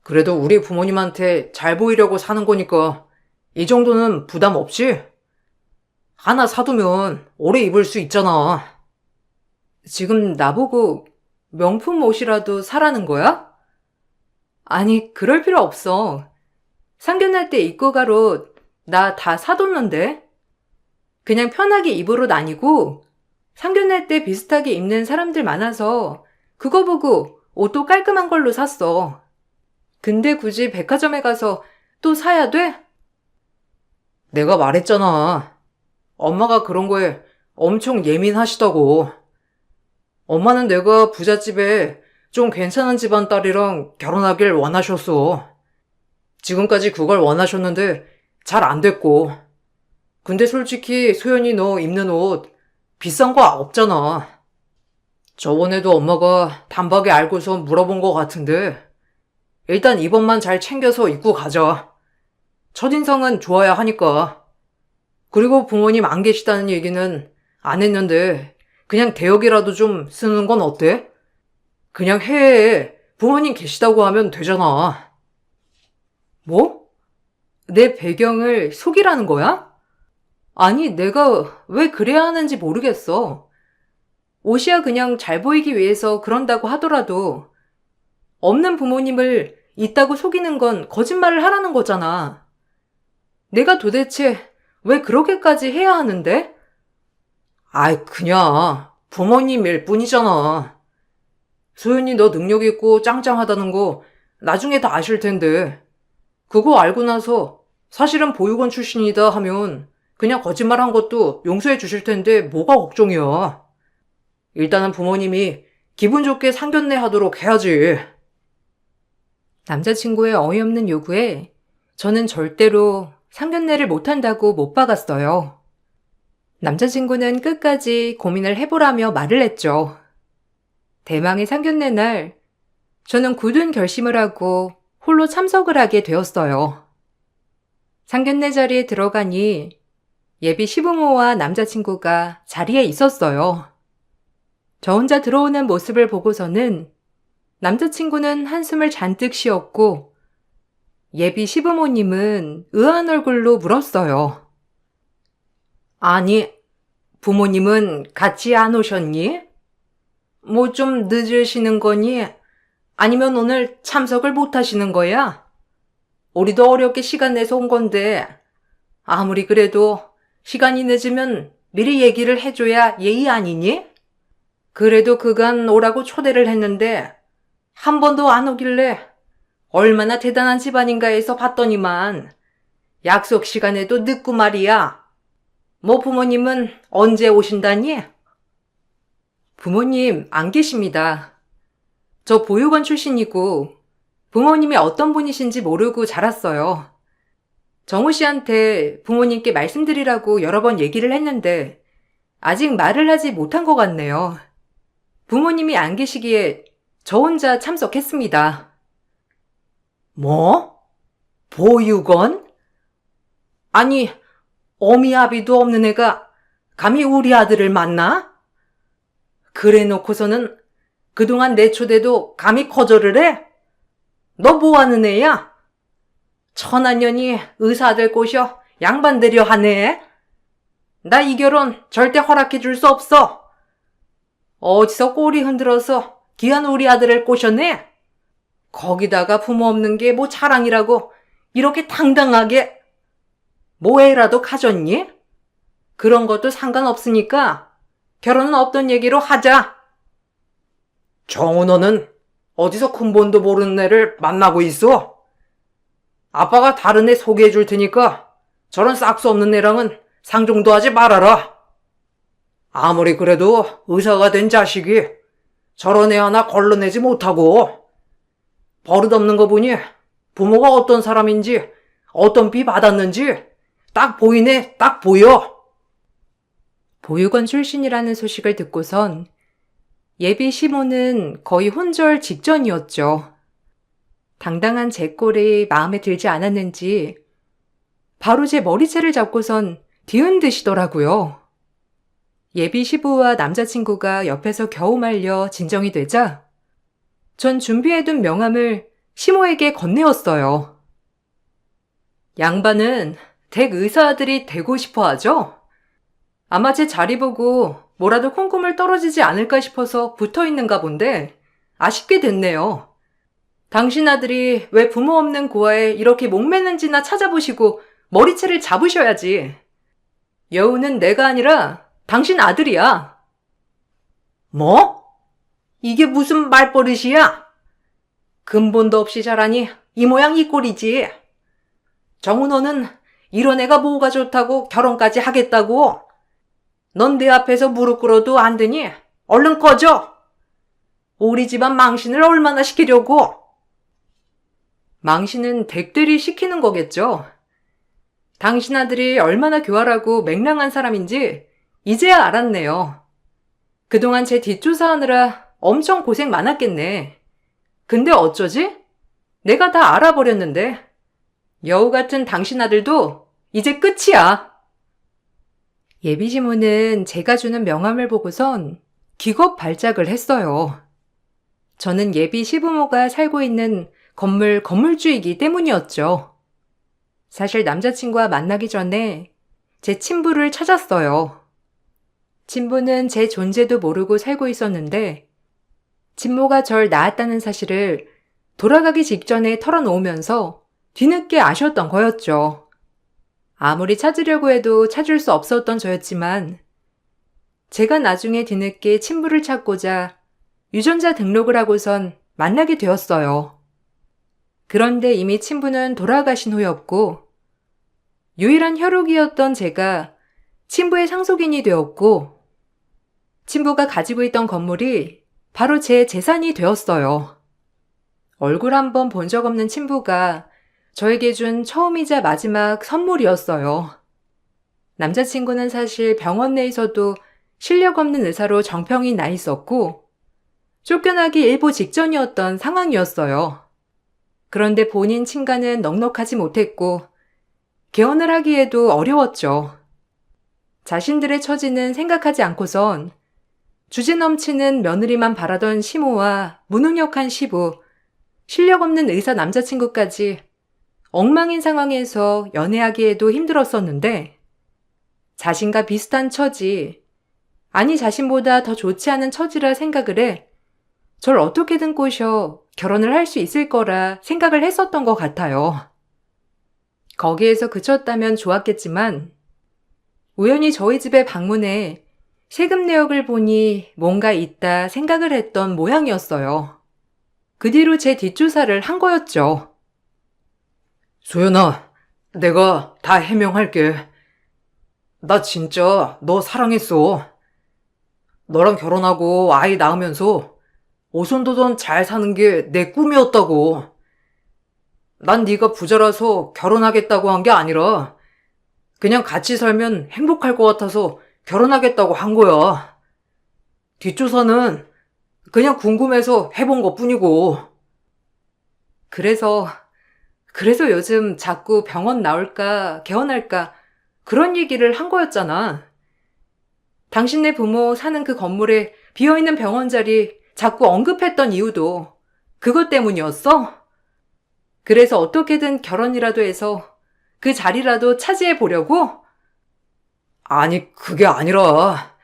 그래도 우리 부모님한테 잘 보이려고 사는 거니까 이 정도는 부담 없지? 하나 사두면 오래 입을 수 있잖아. 지금 나보고 명품 옷이라도 사라는 거야? 아니, 그럴 필요 없어. 상견례 때 입고 갈 옷 나 다 사뒀는데? 그냥 편하게 입을 옷 아니고 상견례 때 비슷하게 입는 사람들 많아서 그거 보고 옷도 깔끔한 걸로 샀어. 근데 굳이 백화점에 가서 또 사야 돼? 내가 말했잖아. 엄마가 그런 거에 엄청 예민하시다고. 엄마는 내가 부잣집에 좀 괜찮은 집안 딸이랑 결혼하길 원하셨어. 지금까지 그걸 원하셨는데 잘 안 됐고. 근데 솔직히 소연이 너 입는 옷 비싼 거 없잖아. 저번에도 엄마가 단박에 알고서 물어본 거 같은데 일단 이번만 잘 챙겨서 입고 가자. 첫인상은 좋아야 하니까. 그리고 부모님 안 계시다는 얘기는 안 했는데 그냥 대역이라도 좀 쓰는 건 어때? 그냥 해외에 부모님 계시다고 하면 되잖아. 뭐? 내 배경을 속이라는 거야? 아니, 내가 왜 그래야 하는지 모르겠어. 옷이야 그냥 잘 보이기 위해서 그런다고 하더라도 없는 부모님을 있다고 속이는 건 거짓말을 하라는 거잖아. 내가 도대체 왜 그렇게까지 해야 하는데? 그냥 부모님일 뿐이잖아. 소연이 너 능력 있고 짱짱하다는 거 나중에 다 아실 텐데 그거 알고 나서 사실은 보육원 출신이다 하면 그냥 거짓말한 것도 용서해 주실 텐데 뭐가 걱정이야. 일단은 부모님이 기분 좋게 상견례 하도록 해야지. 남자친구의 어이없는 요구에 저는 절대로 상견례를 못한다고 못 박았어요. 남자친구는 끝까지 고민을 해보라며 말을 했죠. 대망의 상견례 날, 저는 굳은 결심을 하고 홀로 참석을 하게 되었어요. 상견례 자리에 들어가니 예비 시부모와 남자친구가 자리에 있었어요. 저 혼자 들어오는 모습을 보고서는 남자친구는 한숨을 잔뜩 쉬었고 예비 시부모님은 의아한 얼굴로 물었어요. 아니, 부모님은 같이 안 오셨니? 뭐 좀 늦으시는 거니? 아니면 오늘 참석을 못 하시는 거야? 우리도 어렵게 시간 내서 온 건데 아무리 그래도 시간이 늦으면 미리 얘기를 해줘야 예의 아니니? 그래도 그간 오라고 초대를 했는데 한 번도 안 오길래 얼마나 대단한 집안인가 해서 봤더니만 약속 시간에도 늦고 말이야. 뭐 부모님은 언제 오신다니? 부모님 안 계십니다. 저 보육원 출신이고 부모님이 어떤 분이신지 모르고 자랐어요. 정우 씨한테 부모님께 말씀드리라고 여러 번 얘기를 했는데 아직 말을 하지 못한 것 같네요. 부모님이 안 계시기에 저 혼자 참석했습니다. 뭐? 보육원? 아니, 어미 아비도 없는 애가 감히 우리 아들을 만나? 그래 놓고서는 그동안 내 초대도 감히 거절을 해? 너 뭐하는 애야? 천한년이 의사들 꼬셔 양반되려 하네. 나 이 결혼 절대 허락해 줄 수 없어. 어디서 꼬리 흔들어서 귀한 우리 아들을 꼬셨네? 거기다가 부모 없는 게 뭐 자랑이라고 이렇게 당당하게. 뭐 애라도 가졌니? 그런 것도 상관없으니까 결혼은 없던 얘기로 하자. 정우 너는 어디서 근본도 모르는 애를 만나고 있어? 아빠가 다른 애 소개해 줄 테니까 저런 싹수 없는 애랑은 상종도 하지 말아라. 아무리 그래도 의사가 된 자식이 저런 애 하나 걸러내지 못하고 버릇없는 거 보니 부모가 어떤 사람인지 어떤 비 받았는지 딱 보이네, 딱 보여. 보육원 출신이라는 소식을 듣고선 예비 시모는 거의 혼절 직전이었죠. 당당한 제 꼴이 마음에 들지 않았는지 바로 제 머리채를 잡고선 뒤흔드시더라고요. 예비 시부와 남자친구가 옆에서 겨우 말려 진정이 되자 전 준비해둔 명함을 시모에게 건네었어요. 양반은 댁 의사들이 되고 싶어 하죠? 아마 제 자리 보고 뭐라도 콩고물 떨어지지 않을까 싶어서 붙어있는가 본데 아쉽게 됐네요. 당신 아들이 왜 부모 없는 고아에 이렇게 목매는지나 찾아보시고 머리채를 잡으셔야지. 여우는 내가 아니라 당신 아들이야. 뭐? 이게 무슨 말버릇이야? 근본도 없이 자라니 이 모양 이 꼴이지. 정우 너는 이런 애가 뭐가 좋다고 결혼까지 하겠다고? 넌 내 앞에서 무릎 꿇어도 안 되니 얼른 꺼져. 우리 집안 망신을 얼마나 시키려고. 망신은 댁들이 시키는 거겠죠. 당신 아들이 얼마나 교활하고 맹랑한 사람인지 이제야 알았네요. 그동안 제 뒷조사하느라 엄청 고생 많았겠네. 근데 어쩌지? 내가 다 알아버렸는데. 여우 같은 당신 아들도 이제 끝이야. 예비 시모는 제가 주는 명함을 보고선 기겁 발작을 했어요. 저는 예비 시부모가 살고 있는 건물주이기 때문이었죠. 사실 남자친구와 만나기 전에 제 친부를 찾았어요. 친부는 제 존재도 모르고 살고 있었는데 친모가 절 낳았다는 사실을 돌아가기 직전에 털어놓으면서 뒤늦게 아셨던 거였죠. 아무리 찾으려고 해도 찾을 수 없었던 저였지만 제가 나중에 뒤늦게 친부를 찾고자 유전자 등록을 하고선 만나게 되었어요. 그런데 이미 친부는 돌아가신 후였고 유일한 혈육이었던 제가 친부의 상속인이 되었고 친부가 가지고 있던 건물이 바로 제 재산이 되었어요. 얼굴 한번 본 적 없는 친부가 저에게 준 처음이자 마지막 선물이었어요. 남자친구는 사실 병원 내에서도 실력 없는 의사로 정평이 나 있었고 쫓겨나기 일보 직전이었던 상황이었어요. 그런데 본인 친가는 넉넉하지 못했고 개헌을 하기에도 어려웠죠. 자신들의 처지는 생각하지 않고선 주제 넘치는 며느리만 바라던 시모와 무능력한 시부, 실력 없는 의사 남자친구까지 엉망인 상황에서 연애하기에도 힘들었었는데 자신과 비슷한 처지, 아니 자신보다 더 좋지 않은 처지라 생각을 해 절 어떻게든 꼬셔 결혼을 할 수 있을 거라 생각을 했었던 것 같아요. 거기에서 그쳤다면 좋았겠지만 우연히 저희 집에 방문해 세금 내역을 보니 뭔가 있다 생각을 했던 모양이었어요. 그 뒤로 제 뒷조사를 한 거였죠. 소연아, 내가 다 해명할게. 나 진짜 너 사랑했어. 너랑 결혼하고 아이 낳으면서 오손도손 잘 사는 게 내 꿈이었다고. 난 네가 부자라서 결혼하겠다고 한 게 아니라 그냥 같이 살면 행복할 것 같아서 결혼하겠다고 한 거야. 뒷조사는 그냥 궁금해서 해본 것뿐이고. 그래서 요즘 자꾸 병원 나올까 개원할까 그런 얘기를 한 거였잖아. 당신네 부모 사는 그 건물에 비어있는 병원 자리 자꾸 언급했던 이유도 그것 때문이었어? 그래서 어떻게든 결혼이라도 해서 그 자리라도 차지해 보려고? 아니, 그게 아니라.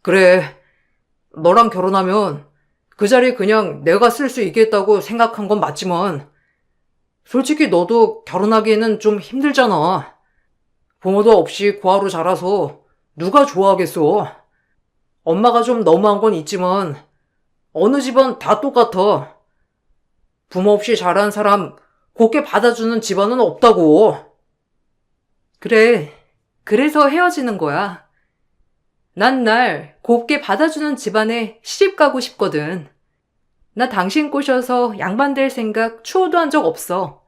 그래. 너랑 결혼하면 그 자리 그냥 내가 쓸 수 있겠다고 생각한 건 맞지만 솔직히 너도 결혼하기에는 좀 힘들잖아. 부모도 없이 고아로 자라서 누가 좋아하겠어. 엄마가 좀 너무한 건 있지만 어느 집안 다 똑같아. 부모 없이 자란 사람 곱게 받아주는 집안은 없다고. 그래. 그래서 헤어지는 거야. 난 날 곱게 받아주는 집안에 시집 가고 싶거든. 나 당신 꼬셔서 양반될 생각 추호도 한 적 없어.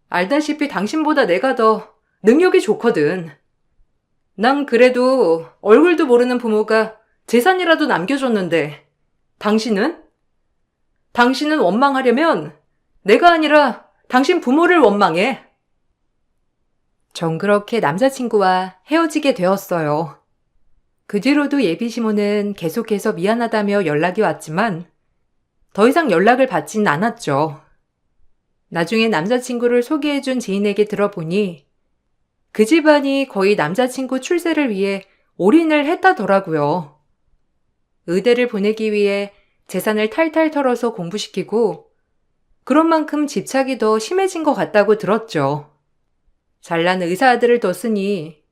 알다시피 당신보다 내가 더 능력이 좋거든. 난 그래도 얼굴도 모르는 부모가 재산이라도 남겨줬는데 당신은? 당신은 원망하려면 내가 아니라 당신 부모를 원망해. 전 그렇게 남자친구와 헤어지게 되었어요. 그 뒤로도 예비 시모는 계속해서 미안하다며 연락이 왔지만 더 이상 연락을 받진 않았죠. 나중에 남자친구를 소개해준 지인에게 들어보니 그 집안이 거의 남자친구 출세를 위해 올인을 했다더라고요. 의대를 보내기 위해 재산을 탈탈 털어서 공부시키고 그런 만큼 집착이 더 심해진 것 같다고 들었죠. 잘난 의사 아들을 뒀으니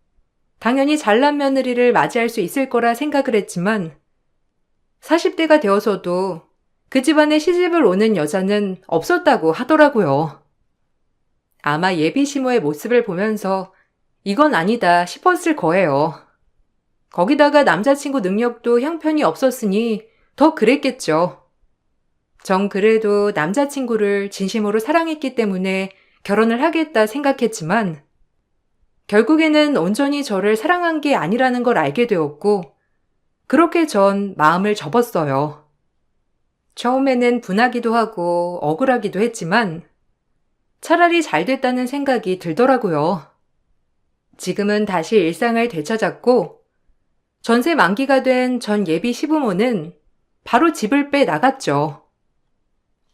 당연히 잘난 며느리를 맞이할 수 있을 거라 생각을 했지만 40대가 되어서도 그 집안에 시집을 오는 여자는 없었다고 하더라고요. 아마 예비 시모의 모습을 보면서 이건 아니다 싶었을 거예요. 거기다가 남자친구 능력도 형편이 없었으니 더 그랬겠죠. 전 그래도 남자친구를 진심으로 사랑했기 때문에 결혼을 하겠다 생각했지만 결국에는 온전히 저를 사랑한 게 아니라는 걸 알게 되었고 그렇게 전 마음을 접었어요. 처음에는 분하기도 하고 억울하기도 했지만 차라리 잘 됐다는 생각이 들더라고요. 지금은 다시 일상을 되찾았고 전세 만기가 된 전 예비 시부모는 바로 집을 빼 나갔죠.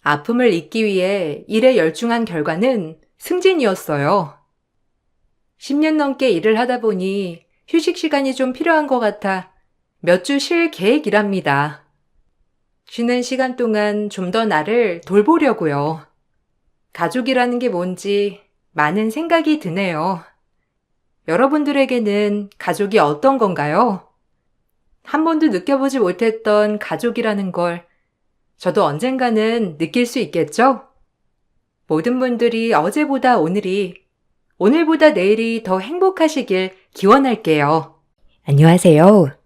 아픔을 잊기 위해 일에 열중한 결과는 승진이었어요. 10년 넘게 일을 하다 보니 휴식 시간이 좀 필요한 것 같아 몇 주 쉴 계획이랍니다. 쉬는 시간 동안 좀 더 나를 돌보려고요. 가족이라는 게 뭔지 많은 생각이 드네요. 여러분들에게는 가족이 어떤 건가요? 한 번도 느껴보지 못했던 가족이라는 걸 저도 언젠가는 느낄 수 있겠죠? 모든 분들이 어제보다 오늘이, 오늘보다 내일이 더 행복하시길 기원할게요. 안녕하세요.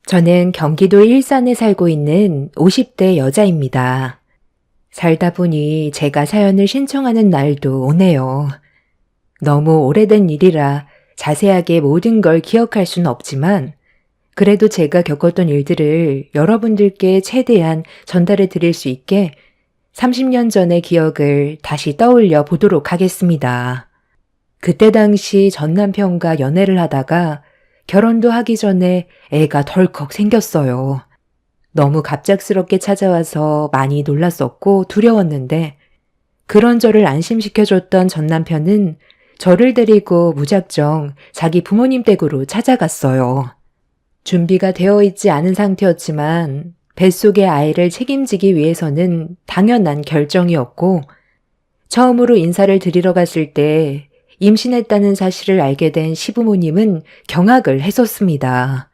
저는 경기도 일산에 살고 있는 50대 여자입니다. 살다 보니 제가 사연을 신청하는 날도 오네요. 너무 오래된 일이라 자세하게 모든 걸 기억할 순 없지만 그래도 제가 겪었던 일들을 여러분들께 최대한 전달해 드릴 수 있게 30년 전의 기억을 다시 떠올려 보도록 하겠습니다. 그때 당시 전 남편과 연애를 하다가 결혼도 하기 전에 애가 덜컥 생겼어요. 너무 갑작스럽게 찾아와서 많이 놀랐었고 두려웠는데 그런 저를 안심시켜줬던 전 남편은 저를 데리고 무작정 자기 부모님 댁으로 찾아갔어요. 준비가 되어 있지 않은 상태였지만 뱃속의 아이를 책임지기 위해서는 당연한 결정이었고 처음으로 인사를 드리러 갔을 때 임신했다는 사실을 알게 된 시부모님은 경악을 했었습니다.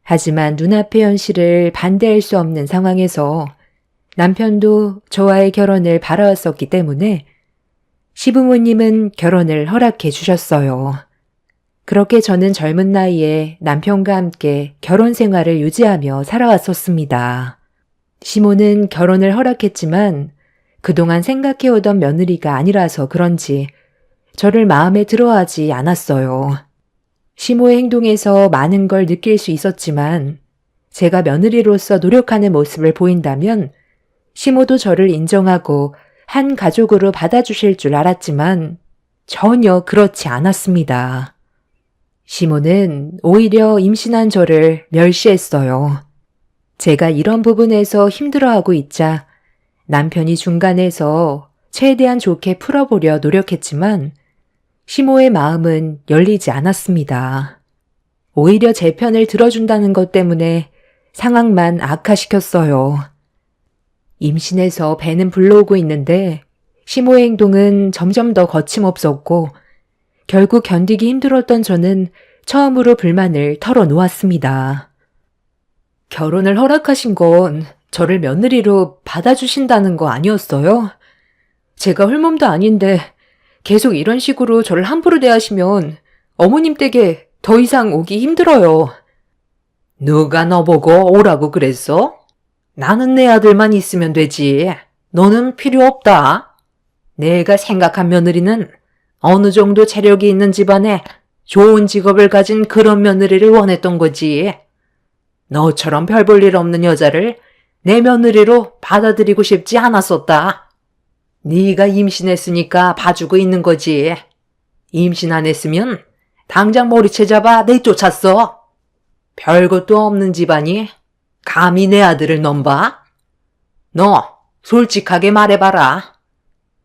하지만 눈앞의 현실을 반대할 수 없는 상황에서 남편도 저와의 결혼을 바라왔었기 때문에 시부모님은 결혼을 허락해 주셨어요. 그렇게 저는 젊은 나이에 남편과 함께 결혼 생활을 유지하며 살아왔었습니다. 시모는 결혼을 허락했지만 그동안 생각해오던 며느리가 아니라서 그런지 저를 마음에 들어하지 않았어요. 시모의 행동에서 많은 걸 느낄 수 있었지만 제가 며느리로서 노력하는 모습을 보인다면 시모도 저를 인정하고 한 가족으로 받아주실 줄 알았지만 전혀 그렇지 않았습니다. 시모는 오히려 임신한 저를 멸시했어요. 제가 이런 부분에서 힘들어하고 있자 남편이 중간에서 최대한 좋게 풀어보려 노력했지만 시모의 마음은 열리지 않았습니다. 오히려 제 편을 들어준다는 것 때문에 상황만 악화시켰어요. 임신해서 배는 불러오고 있는데 시모의 행동은 점점 더 거침없었고 결국 견디기 힘들었던 저는 처음으로 불만을 털어놓았습니다. 결혼을 허락하신 건 저를 며느리로 받아주신다는 거 아니었어요? 제가 홀몸도 아닌데 계속 이런 식으로 저를 함부로 대하시면 어머님 댁에 더 이상 오기 힘들어요. 누가 너보고 오라고 그랬어? 나는 내 아들만 있으면 되지. 너는 필요 없다. 내가 생각한 며느리는 어느 정도 체력이 있는 집안에 좋은 직업을 가진 그런 며느리를 원했던 거지. 너처럼 별 볼 일 없는 여자를 내 며느리로 받아들이고 싶지 않았었다. 네가 임신했으니까 봐주고 있는 거지. 임신 안 했으면 당장 머리채 잡아 내쫓았어. 별것도 없는 집안이 감히 내 아들을 넘봐? 너 솔직하게 말해봐라.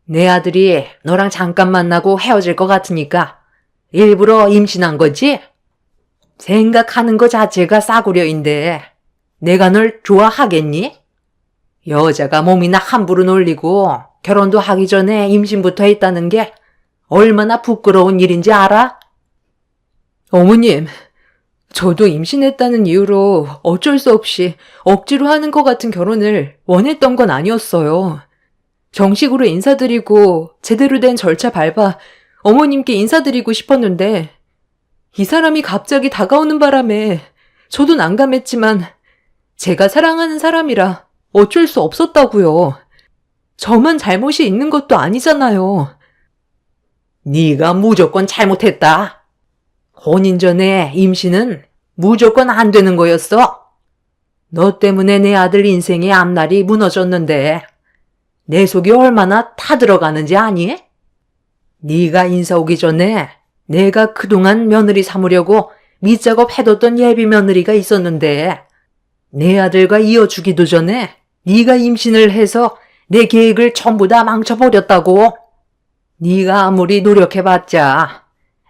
내 아들이 너랑 잠깐 만나고 헤어질 것 같으니까 일부러 임신한 거지? 생각하는 거 자체가 싸구려인데 내가 널 좋아하겠니? 여자가 몸이나 함부로 놀리고 결혼도 하기 전에 임신부터 했다는 게 얼마나 부끄러운 일인지 알아? 어머님, 저도 임신했다는 이유로 어쩔 수 없이 억지로 하는 것 같은 결혼을 원했던 건 아니었어요. 정식으로 인사드리고 제대로 된 절차 밟아 어머님께 인사드리고 싶었는데 이 사람이 갑자기 다가오는 바람에 저도 난감했지만 제가 사랑하는 사람이라 어쩔 수 없었다고요. 저만 잘못이 있는 것도 아니잖아요. 네가 무조건 잘못했다. 혼인 전에 임신은 무조건 안 되는 거였어. 너 때문에 내 아들 인생의 앞날이 무너졌는데 내 속이 얼마나 타들어가는지 아니? 네가 인사 오기 전에 내가 그동안 며느리 삼으려고 밑작업 해뒀던 예비 며느리가 있었는데 내 아들과 이어주기도 전에 네가 임신을 해서 내 계획을 전부 다 망쳐버렸다고. 네가 아무리 노력해봤자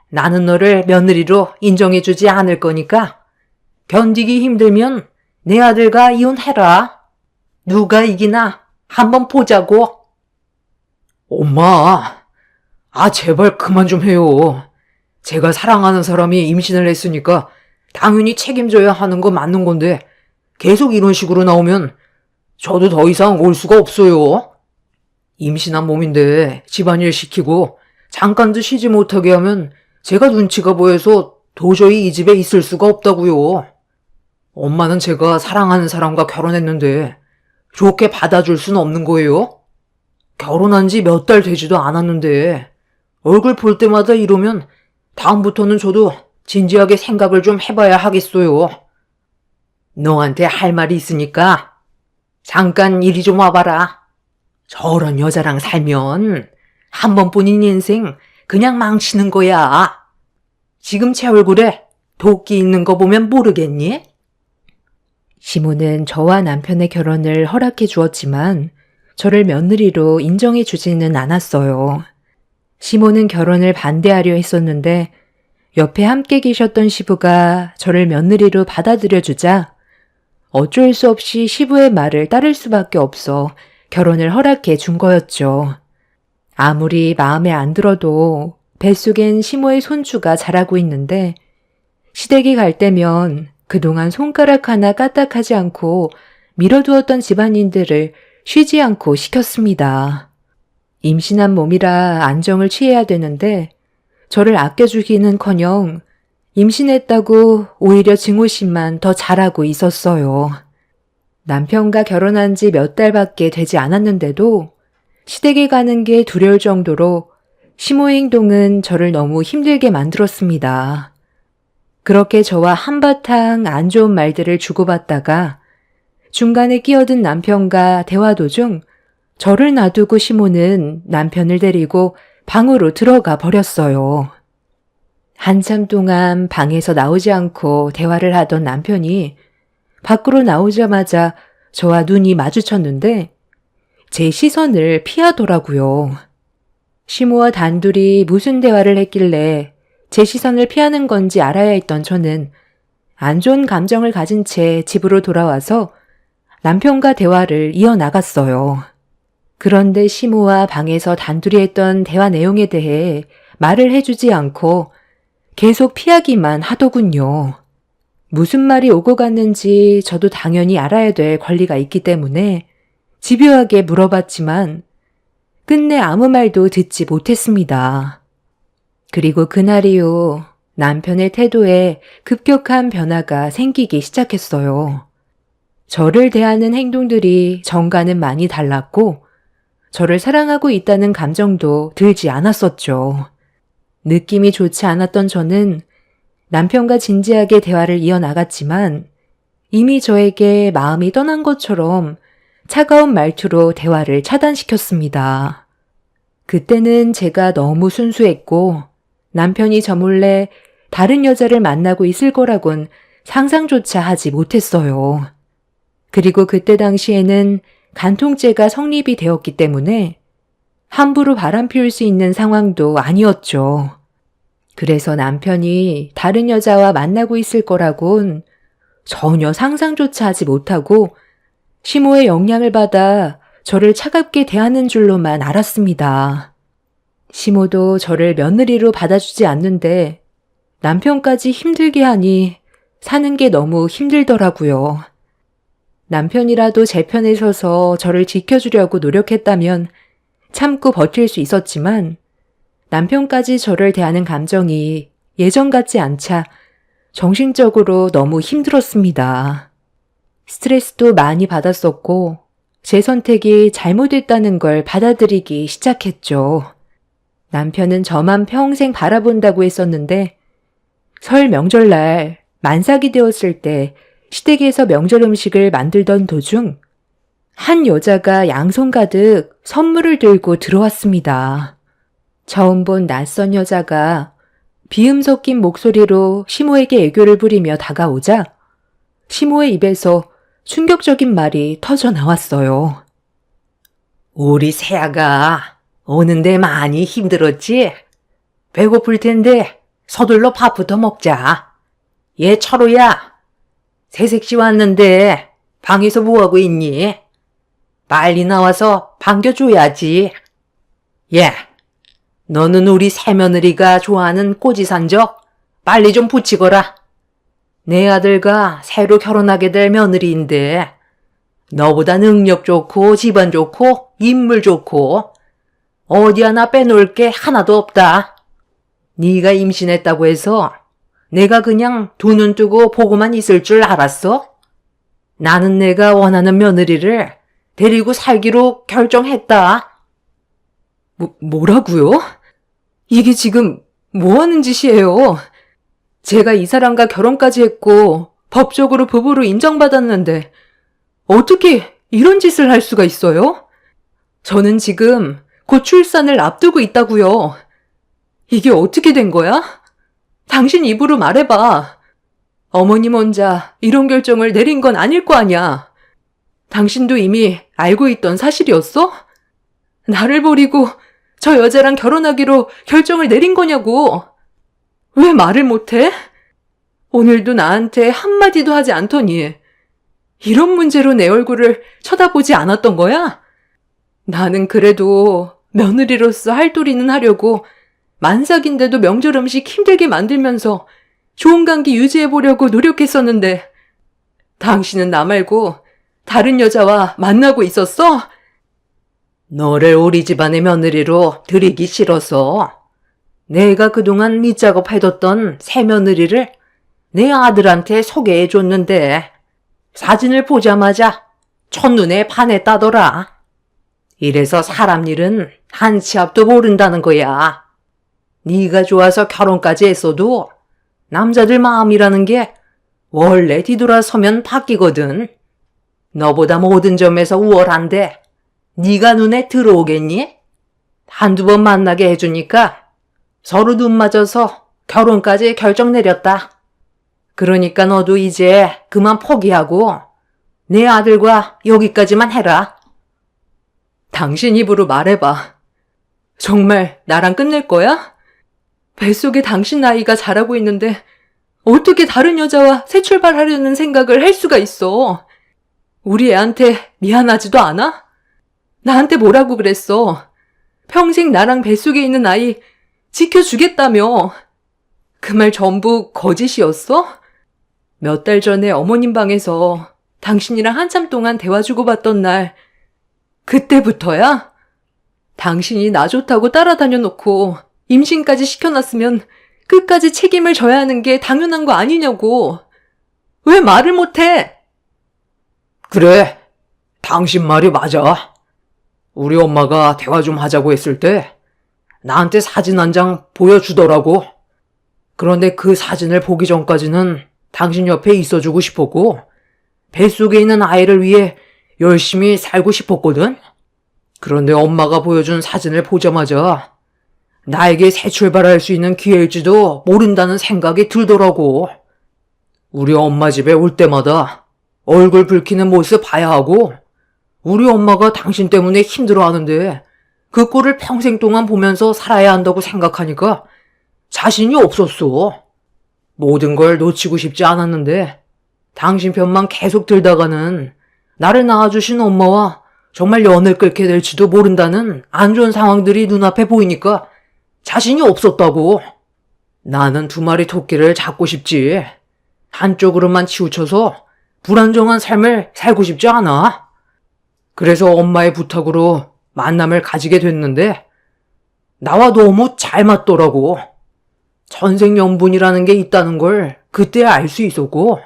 나는 너를 며느리로 인정해주지 않을 거니까 견디기 힘들면 내 아들과 이혼해라. 누가 이기나 한번 보자고. 엄마, 제발 그만 좀 해요. 제가 사랑하는 사람이 임신을 했으니까 당연히 책임져야 하는 거 맞는 건데 계속 이런 식으로 나오면 저도 더 이상 올 수가 없어요. 임신한 몸인데 집안일 시키고 잠깐도 쉬지 못하게 하면 제가 눈치가 보여서 도저히 이 집에 있을 수가 없다고요. 엄마는 제가 사랑하는 사람과 결혼했는데 좋게 받아줄 수는 없는 거예요? 결혼한 지 몇 달 되지도 않았는데 얼굴 볼 때마다 이러면 다음부터는 저도 진지하게 생각을 좀 해봐야 하겠어요. 너한테 할 말이 있으니까 잠깐 이리 좀 와봐라. 저런 여자랑 살면 한 번뿐인 인생 그냥 망치는 거야. 지금 제 얼굴에 도끼 있는 거 보면 모르겠니? 시모는 저와 남편의 결혼을 허락해 주었지만 저를 며느리로 인정해 주지는 않았어요. 시모는 결혼을 반대하려 했었는데 옆에 함께 계셨던 시부가 저를 며느리로 받아들여 주자 어쩔 수 없이 시부의 말을 따를 수밖에 없어 결혼을 허락해 준 거였죠. 아무리 마음에 안 들어도 뱃속엔 시모의 손주가 자라고 있는데 시댁이 갈 때면 그동안 손가락 하나 까딱하지 않고 밀어두었던 집안인들을 쉬지 않고 시켰습니다. 임신한 몸이라 안정을 취해야 되는데 저를 아껴주기는커녕 임신했다고 오히려 증오심만 더 잘하고 있었어요. 남편과 결혼한 지 몇 달밖에 되지 않았는데도 시댁에 가는 게 두려울 정도로 시모의 행동은 저를 너무 힘들게 만들었습니다. 그렇게 저와 한바탕 안 좋은 말들을 주고받다가 중간에 끼어든 남편과 대화 도중 저를 놔두고 시모는 남편을 데리고 방으로 들어가 버렸어요. 한참 동안 방에서 나오지 않고 대화를 하던 남편이 밖으로 나오자마자 저와 눈이 마주쳤는데 제 시선을 피하더라고요. 시모와 단둘이 무슨 대화를 했길래 제 시선을 피하는 건지 알아야 했던 저는 안 좋은 감정을 가진 채 집으로 돌아와서 남편과 대화를 이어나갔어요. 그런데 시모와 방에서 단둘이 했던 대화 내용에 대해 말을 해주지 않고 계속 피하기만 하더군요. 무슨 말이 오고 갔는지 저도 당연히 알아야 될 권리가 있기 때문에 집요하게 물어봤지만 끝내 아무 말도 듣지 못했습니다. 그리고 그날 이후 남편의 태도에 급격한 변화가 생기기 시작했어요. 저를 대하는 행동들이 전과는 많이 달랐고 저를 사랑하고 있다는 감정도 들지 않았었죠. 느낌이 좋지 않았던 저는 남편과 진지하게 대화를 이어나갔지만 이미 저에게 마음이 떠난 것처럼 차가운 말투로 대화를 차단시켰습니다. 그때는 제가 너무 순수했고 남편이 저 몰래 다른 여자를 만나고 있을 거라곤 상상조차 하지 못했어요. 그리고 그때 당시에는 간통죄가 성립이 되었기 때문에 함부로 바람 피울 수 있는 상황도 아니었죠. 그래서 남편이 다른 여자와 만나고 있을 거라곤 전혀 상상조차 하지 못하고 시모의 영향을 받아 저를 차갑게 대하는 줄로만 알았습니다. 시모도 저를 며느리로 받아주지 않는데 남편까지 힘들게 하니 사는 게 너무 힘들더라고요. 남편이라도 제 편에 서서 저를 지켜주려고 노력했다면 참고 버틸 수 있었지만 남편까지 저를 대하는 감정이 예전 같지 않자 정신적으로 너무 힘들었습니다. 스트레스도 많이 받았었고 제 선택이 잘못됐다는 걸 받아들이기 시작했죠. 남편은 저만 평생 바라본다고 했었는데 설 명절날 만삭이 되었을 때 시댁에서 명절 음식을 만들던 도중 한 여자가 양손 가득 선물을 들고 들어왔습니다. 처음 본 낯선 여자가 비음 섞인 목소리로 시모에게 애교를 부리며 다가오자 시모의 입에서 충격적인 말이 터져 나왔어요. 우리 새아가 오는데 많이 힘들었지? 배고플 텐데 서둘러 밥부터 먹자. 얘 철호야, 새색시 왔는데 방에서 뭐하고 있니? 빨리 나와서 반겨줘야지. 예, 너는 우리 새며느리가 좋아하는 꼬지산적 빨리 좀 붙이거라. 내 아들과 새로 결혼하게 될 며느리인데 너보다 능력 좋고 집안 좋고 인물 좋고 어디 하나 빼놓을 게 하나도 없다. 네가 임신했다고 해서 내가 그냥 두 눈 뜨고 보고만 있을 줄 알았어? 나는 내가 원하는 며느리를 데리고 살기로 결정했다. 뭐라고요? 이게 지금 뭐 하는 짓이에요? 제가 이 사람과 결혼까지 했고 법적으로 부부로 인정받았는데 어떻게 이런 짓을 할 수가 있어요? 저는 지금 곧 출산을 앞두고 있다고요. 이게 어떻게 된 거야? 당신 입으로 말해봐. 어머님 혼자 이런 결정을 내린 건 아닐 거 아니야. 당신도 이미 알고 있던 사실이었어? 나를 버리고 저 여자랑 결혼하기로 결정을 내린 거냐고. 왜 말을 못해? 오늘도 나한테 한마디도 하지 않더니 이런 문제로 내 얼굴을 쳐다보지 않았던 거야? 나는 그래도 며느리로서 할 도리는 하려고 만삭인데도 명절 음식 힘들게 만들면서 좋은 관계 유지해보려고 노력했었는데 당신은 나 말고 다른 여자와 만나고 있었어? 너를 우리 집안의 며느리로 들이기 싫어서 내가 그동안 밑작업 해뒀던 새 며느리를 내 아들한테 소개해줬는데 사진을 보자마자 첫눈에 반했다더라. 이래서 사람 일은 한 치 앞도 모른다는 거야. 네가 좋아서 결혼까지 했어도 남자들 마음이라는 게 원래 뒤돌아서면 바뀌거든. 너보다 모든 점에서 우월한데 네가 눈에 들어오겠니? 한두 번 만나게 해주니까 서로 눈 맞아서 결혼까지 결정 내렸다. 그러니까 너도 이제 그만 포기하고 내 아들과 여기까지만 해라. 당신 입으로 말해봐. 정말 나랑 끝낼 거야? 뱃속에 당신 아이가 자라고 있는데 어떻게 다른 여자와 새 출발하려는 생각을 할 수가 있어? 우리 애한테 미안하지도 않아? 나한테 뭐라고 그랬어? 평생 나랑 뱃속에 있는 아이 지켜주겠다며. 그 말 전부 거짓이었어? 몇 달 전에 어머님 방에서 당신이랑 한참 동안 대화 주고받던 날, 그때부터야? 당신이 나 좋다고 따라다녀 놓고 임신까지 시켜놨으면 끝까지 책임을 져야 하는 게 당연한 거 아니냐고. 왜 말을 못해? 그래, 당신 말이 맞아. 우리 엄마가 대화 좀 하자고 했을 때 나한테 사진 한 장 보여주더라고. 그런데 그 사진을 보기 전까지는 당신 옆에 있어주고 싶었고 뱃속에 있는 아이를 위해 열심히 살고 싶었거든. 그런데 엄마가 보여준 사진을 보자마자 나에게 새 출발할 수 있는 기회일지도 모른다는 생각이 들더라고. 우리 엄마 집에 올 때마다 얼굴 붉히는 모습 봐야 하고 우리 엄마가 당신 때문에 힘들어하는데 그 꼴을 평생 동안 보면서 살아야 한다고 생각하니까 자신이 없었어. 모든 걸 놓치고 싶지 않았는데 당신 편만 계속 들다가는 나를 낳아주신 엄마와 정말 연을 끊게 될지도 모른다는 안 좋은 상황들이 눈앞에 보이니까 자신이 없었다고. 나는 두 마리 토끼를 잡고 싶지. 한쪽으로만 치우쳐서 불안정한 삶을 살고 싶지 않아. 그래서 엄마의 부탁으로 만남을 가지게 됐는데 나와 너무 잘 맞더라고. 천생연분이라는 게 있다는 걸 그때 알 수 있었고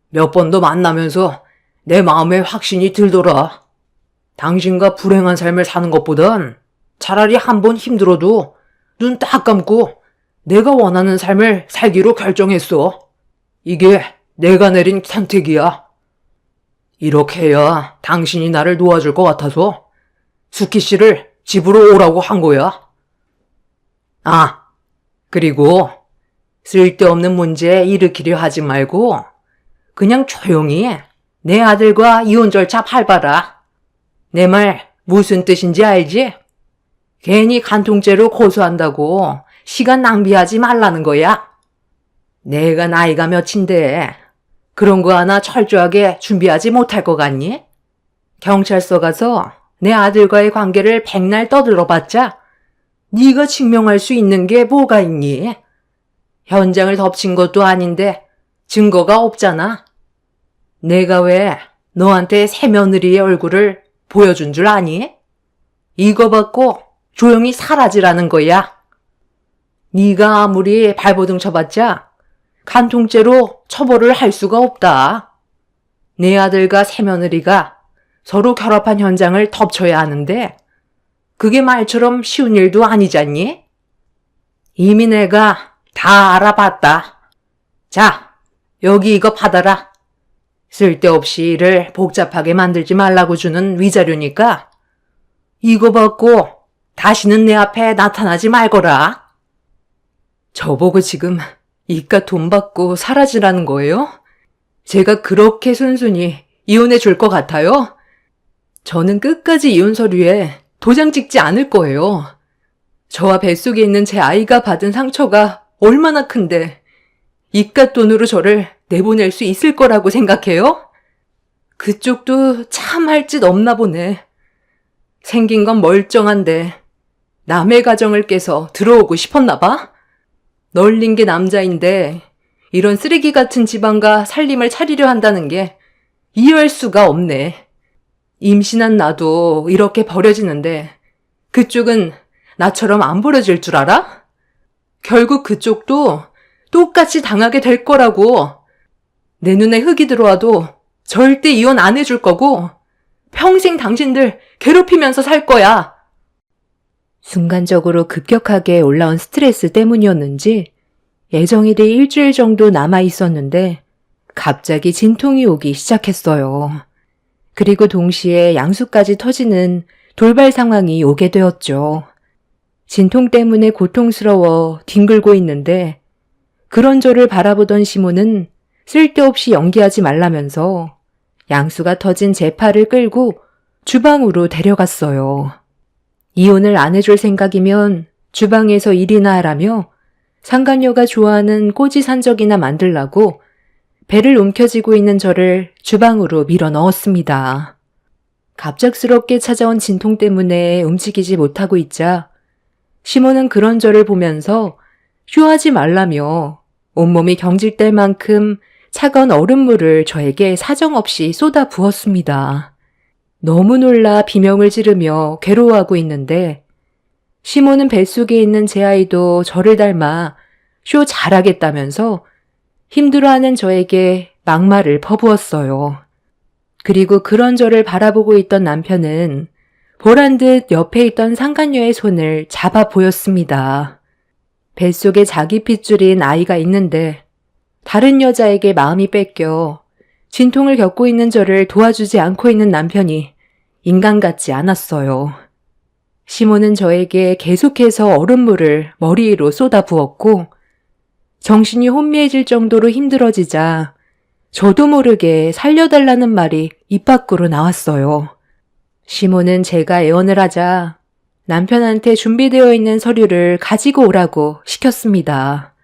몇 번 더 만나면서 내 마음에 확신이 들더라. 당신과 불행한 삶을 사는 것보단 차라리 한 번 힘들어도 눈 딱 감고 내가 원하는 삶을 살기로 결정했어. 이게 내가 내린 선택이야. 이렇게 해야 당신이 나를 도와줄 것 같아서 수키 씨를 집으로 오라고 한 거야. 아, 그리고 쓸데없는 문제 일으키려 하지 말고 그냥 조용히 내 아들과 이혼 절차 밟아라. 내 말 무슨 뜻인지 알지? 괜히 간통죄로 고소한다고 시간 낭비하지 말라는 거야. 내가 나이가 몇인데 그런 거 하나 철저하게 준비하지 못할 것 같니? 경찰서 가서 내 아들과의 관계를 백날 떠들어봤자 네가 증명할 수 있는 게 뭐가 있니? 현장을 덮친 것도 아닌데 증거가 없잖아. 내가 왜 너한테 새 며느리의 얼굴을 보여준 줄 아니? 이거 받고 조용히 사라지라는 거야. 네가 아무리 발버둥 쳐봤자 간통죄로 처벌을 할 수가 없다. 내 아들과 새 며느리가 서로 결합한 현장을 덮쳐야 하는데 그게 말처럼 쉬운 일도 아니잖니? 이미 내가 다 알아봤다. 자, 여기 이거 받아라. 쓸데없이 일을 복잡하게 만들지 말라고 주는 위자료니까 이거 받고 다시는 내 앞에 나타나지 말거라. 저보고 지금 이깟 돈 받고 사라지라는 거예요? 제가 그렇게 순순히 이혼해 줄 것 같아요? 저는 끝까지 이혼 서류에 도장 찍지 않을 거예요. 저와 뱃속에 있는 제 아이가 받은 상처가 얼마나 큰데 이깟 돈으로 저를 내보낼 수 있을 거라고 생각해요? 그쪽도 참 할 짓 없나 보네. 생긴 건 멀쩡한데 남의 가정을 깨서 들어오고 싶었나 봐? 널린 게 남자인데 이런 쓰레기 같은 집안과 살림을 차리려 한다는 게 이해할 수가 없네. 임신한 나도 이렇게 버려지는데 그쪽은 나처럼 안 버려질 줄 알아? 결국 그쪽도 똑같이 당하게 될 거라고. 내 눈에 흙이 들어와도 절대 이혼 안 해줄 거고 평생 당신들 괴롭히면서 살 거야. 순간적으로 급격하게 올라온 스트레스 때문이었는지 예정일이 일주일 정도 남아 있었는데 갑자기 진통이 오기 시작했어요. 그리고 동시에 양수까지 터지는 돌발 상황이 오게 되었죠. 진통 때문에 고통스러워 뒹굴고 있는데 그런 저를 바라보던 시모는 쓸데없이 연기하지 말라면서 양수가 터진 제 팔을 끌고 주방으로 데려갔어요. 이혼을 안 해줄 생각이면 주방에서 일이나 하라며 상간녀가 좋아하는 꼬지 산적이나 만들라고 배를 움켜쥐고 있는 저를 주방으로 밀어 넣었습니다. 갑작스럽게 찾아온 진통 때문에 움직이지 못하고 있자 시모는 그런 저를 보면서 휴하지 말라며 온몸이 경질될 만큼 차가운 얼음물을 저에게 사정없이 쏟아 부었습니다. 너무 놀라 비명을 지르며 괴로워하고 있는데 시모는 뱃속에 있는 제 아이도 저를 닮아 쇼 잘하겠다면서 힘들어하는 저에게 막말을 퍼부었어요. 그리고 그런 저를 바라보고 있던 남편은 보란 듯 옆에 있던 상간녀의 손을 잡아 보였습니다. 뱃속에 자기 핏줄인 아이가 있는데 다른 여자에게 마음이 뺏겨 진통을 겪고 있는 저를 도와주지 않고 있는 남편이 인간 같지 않았어요. 시모는 저에게 계속해서 얼음물을 머리 위로 쏟아 부었고 정신이 혼미해질 정도로 힘들어지자 저도 모르게 살려달라는 말이 입 밖으로 나왔어요. 시모는 제가 애원을 하자 남편한테 준비되어 있는 서류를 가지고 오라고 시켰습니다.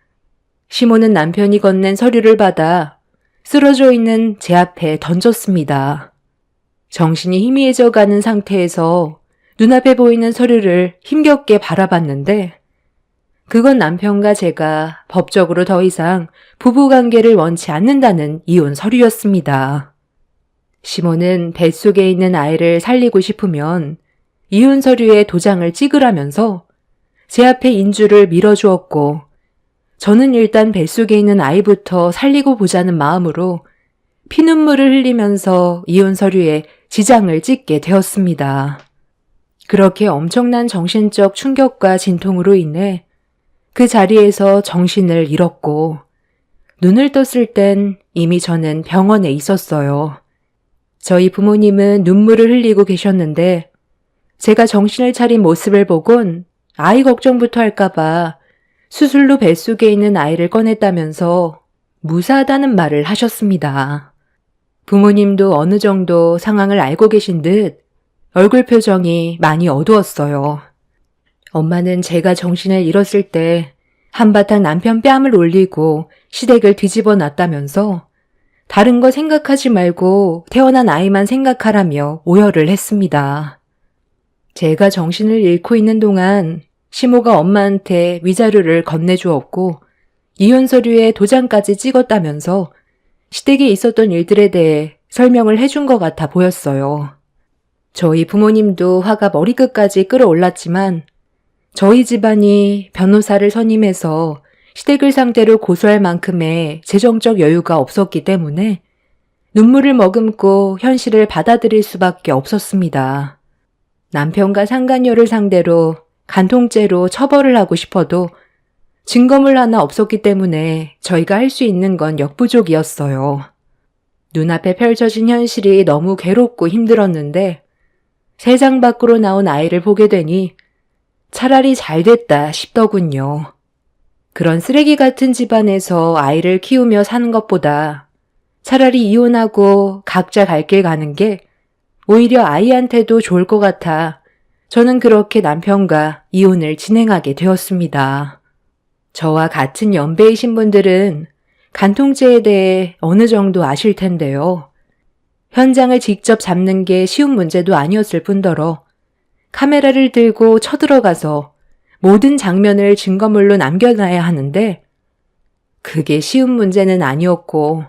시모는 남편이 건넨 서류를 받아 쓰러져 있는 제 앞에 던졌습니다. 정신이 희미해져 가는 상태에서 눈앞에 보이는 서류를 힘겹게 바라봤는데 그건 남편과 제가 법적으로 더 이상 부부관계를 원치 않는다는 이혼 서류였습니다. 시모는 뱃속에 있는 아이를 살리고 싶으면 이혼 서류에 도장을 찍으라면서 제 앞에 인주를 밀어주었고 저는 일단 뱃속에 있는 아이부터 살리고 보자는 마음으로 피눈물을 흘리면서 이혼 서류에 지장을 찍게 되었습니다. 그렇게 엄청난 정신적 충격과 진통으로 인해 그 자리에서 정신을 잃었고 눈을 떴을 땐 이미 저는 병원에 있었어요. 저희 부모님은 눈물을 흘리고 계셨는데 제가 정신을 차린 모습을 보곤 아이 걱정부터 할까봐 수술로 뱃속에 있는 아이를 꺼냈다면서 무사하다는 말을 하셨습니다. 부모님도 어느 정도 상황을 알고 계신 듯 얼굴 표정이 많이 어두웠어요. 엄마는 제가 정신을 잃었을 때 한바탕 남편 뺨을 올리고 시댁을 뒤집어 놨다면서 다른 거 생각하지 말고 태어난 아이만 생각하라며 오열을 했습니다. 제가 정신을 잃고 있는 동안 시모가 엄마한테 위자료를 건네주었고 이혼 서류에 도장까지 찍었다면서 시댁에 있었던 일들에 대해 설명을 해준 것 같아 보였어요. 저희 부모님도 화가 머리끝까지 끌어올랐지만 저희 집안이 변호사를 선임해서 시댁을 상대로 고소할 만큼의 재정적 여유가 없었기 때문에 눈물을 머금고 현실을 받아들일 수밖에 없었습니다. 남편과 상간녀를 상대로 간통죄로 처벌을 하고 싶어도 증거물 하나 없었기 때문에 저희가 할 수 있는 건 역부족이었어요. 눈앞에 펼쳐진 현실이 너무 괴롭고 힘들었는데 세상 밖으로 나온 아이를 보게 되니 차라리 잘 됐다 싶더군요. 그런 쓰레기 같은 집안에서 아이를 키우며 사는 것보다 차라리 이혼하고 각자 갈 길 가는 게 오히려 아이한테도 좋을 것 같아 저는 그렇게 남편과 이혼을 진행하게 되었습니다. 저와 같은 연배이신 분들은 간통죄에 대해 어느 정도 아실 텐데요. 현장을 직접 잡는 게 쉬운 문제도 아니었을 뿐더러 카메라를 들고 쳐들어가서 모든 장면을 증거물로 남겨놔야 하는데 그게 쉬운 문제는 아니었고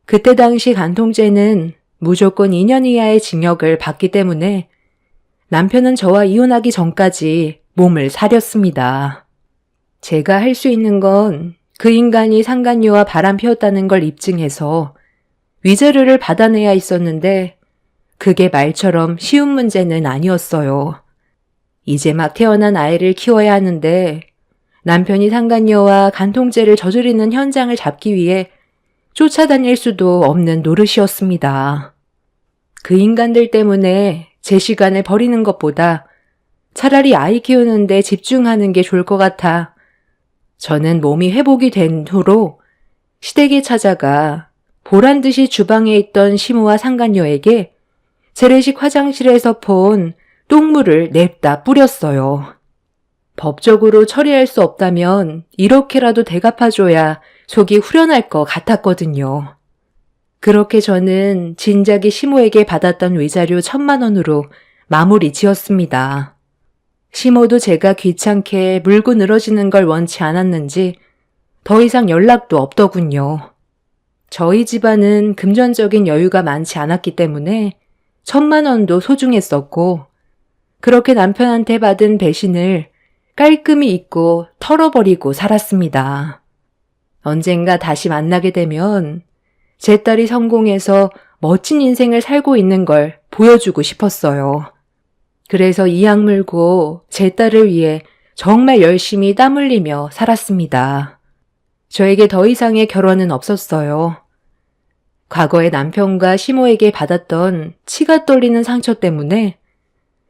그때 당시 간통죄는 무조건 2년 이하의 징역을 받기 때문에 남편은 저와 이혼하기 전까지 몸을 사렸습니다. 제가 할 수 있는 건 그 인간이 상간녀와 바람 피웠다는 걸 입증해서 위자료를 받아내야 했었는데 그게 말처럼 쉬운 문제는 아니었어요. 이제 막 태어난 아이를 키워야 하는데 남편이 상간녀와 간통죄를 저지르는 현장을 잡기 위해 쫓아다닐 수도 없는 노릇이었습니다. 그 인간들 때문에 제 시간을 버리는 것보다 차라리 아이 키우는데 집중하는 게 좋을 것 같아 저는 몸이 회복이 된 후로 시댁에 찾아가 보란 듯이 주방에 있던 시모와 상간녀에게 재래식 화장실에서 본 똥물을 냅다 뿌렸어요. 법적으로 처리할 수 없다면 이렇게라도 대갚아줘야 속이 후련할 것 같았거든요. 그렇게 저는 진작에 시모에게 받았던 위자료 1,000만 원으로 마무리 지었습니다. 시모도 제가 귀찮게 물고 늘어지는 걸 원치 않았는지 더 이상 연락도 없더군요. 저희 집안은 금전적인 여유가 많지 않았기 때문에 1,000만 원도 소중했었고 그렇게 남편한테 받은 배신을 깔끔히 잊고 털어버리고 살았습니다. 언젠가 다시 만나게 되면 제 딸이 성공해서 멋진 인생을 살고 있는 걸 보여주고 싶었어요. 그래서 이악 물고 제 딸을 위해 정말 열심히 땀 흘리며 살았습니다. 저에게 더 이상의 결혼은 없었어요. 과거에 남편과 시모에게 받았던 치가 떨리는 상처 때문에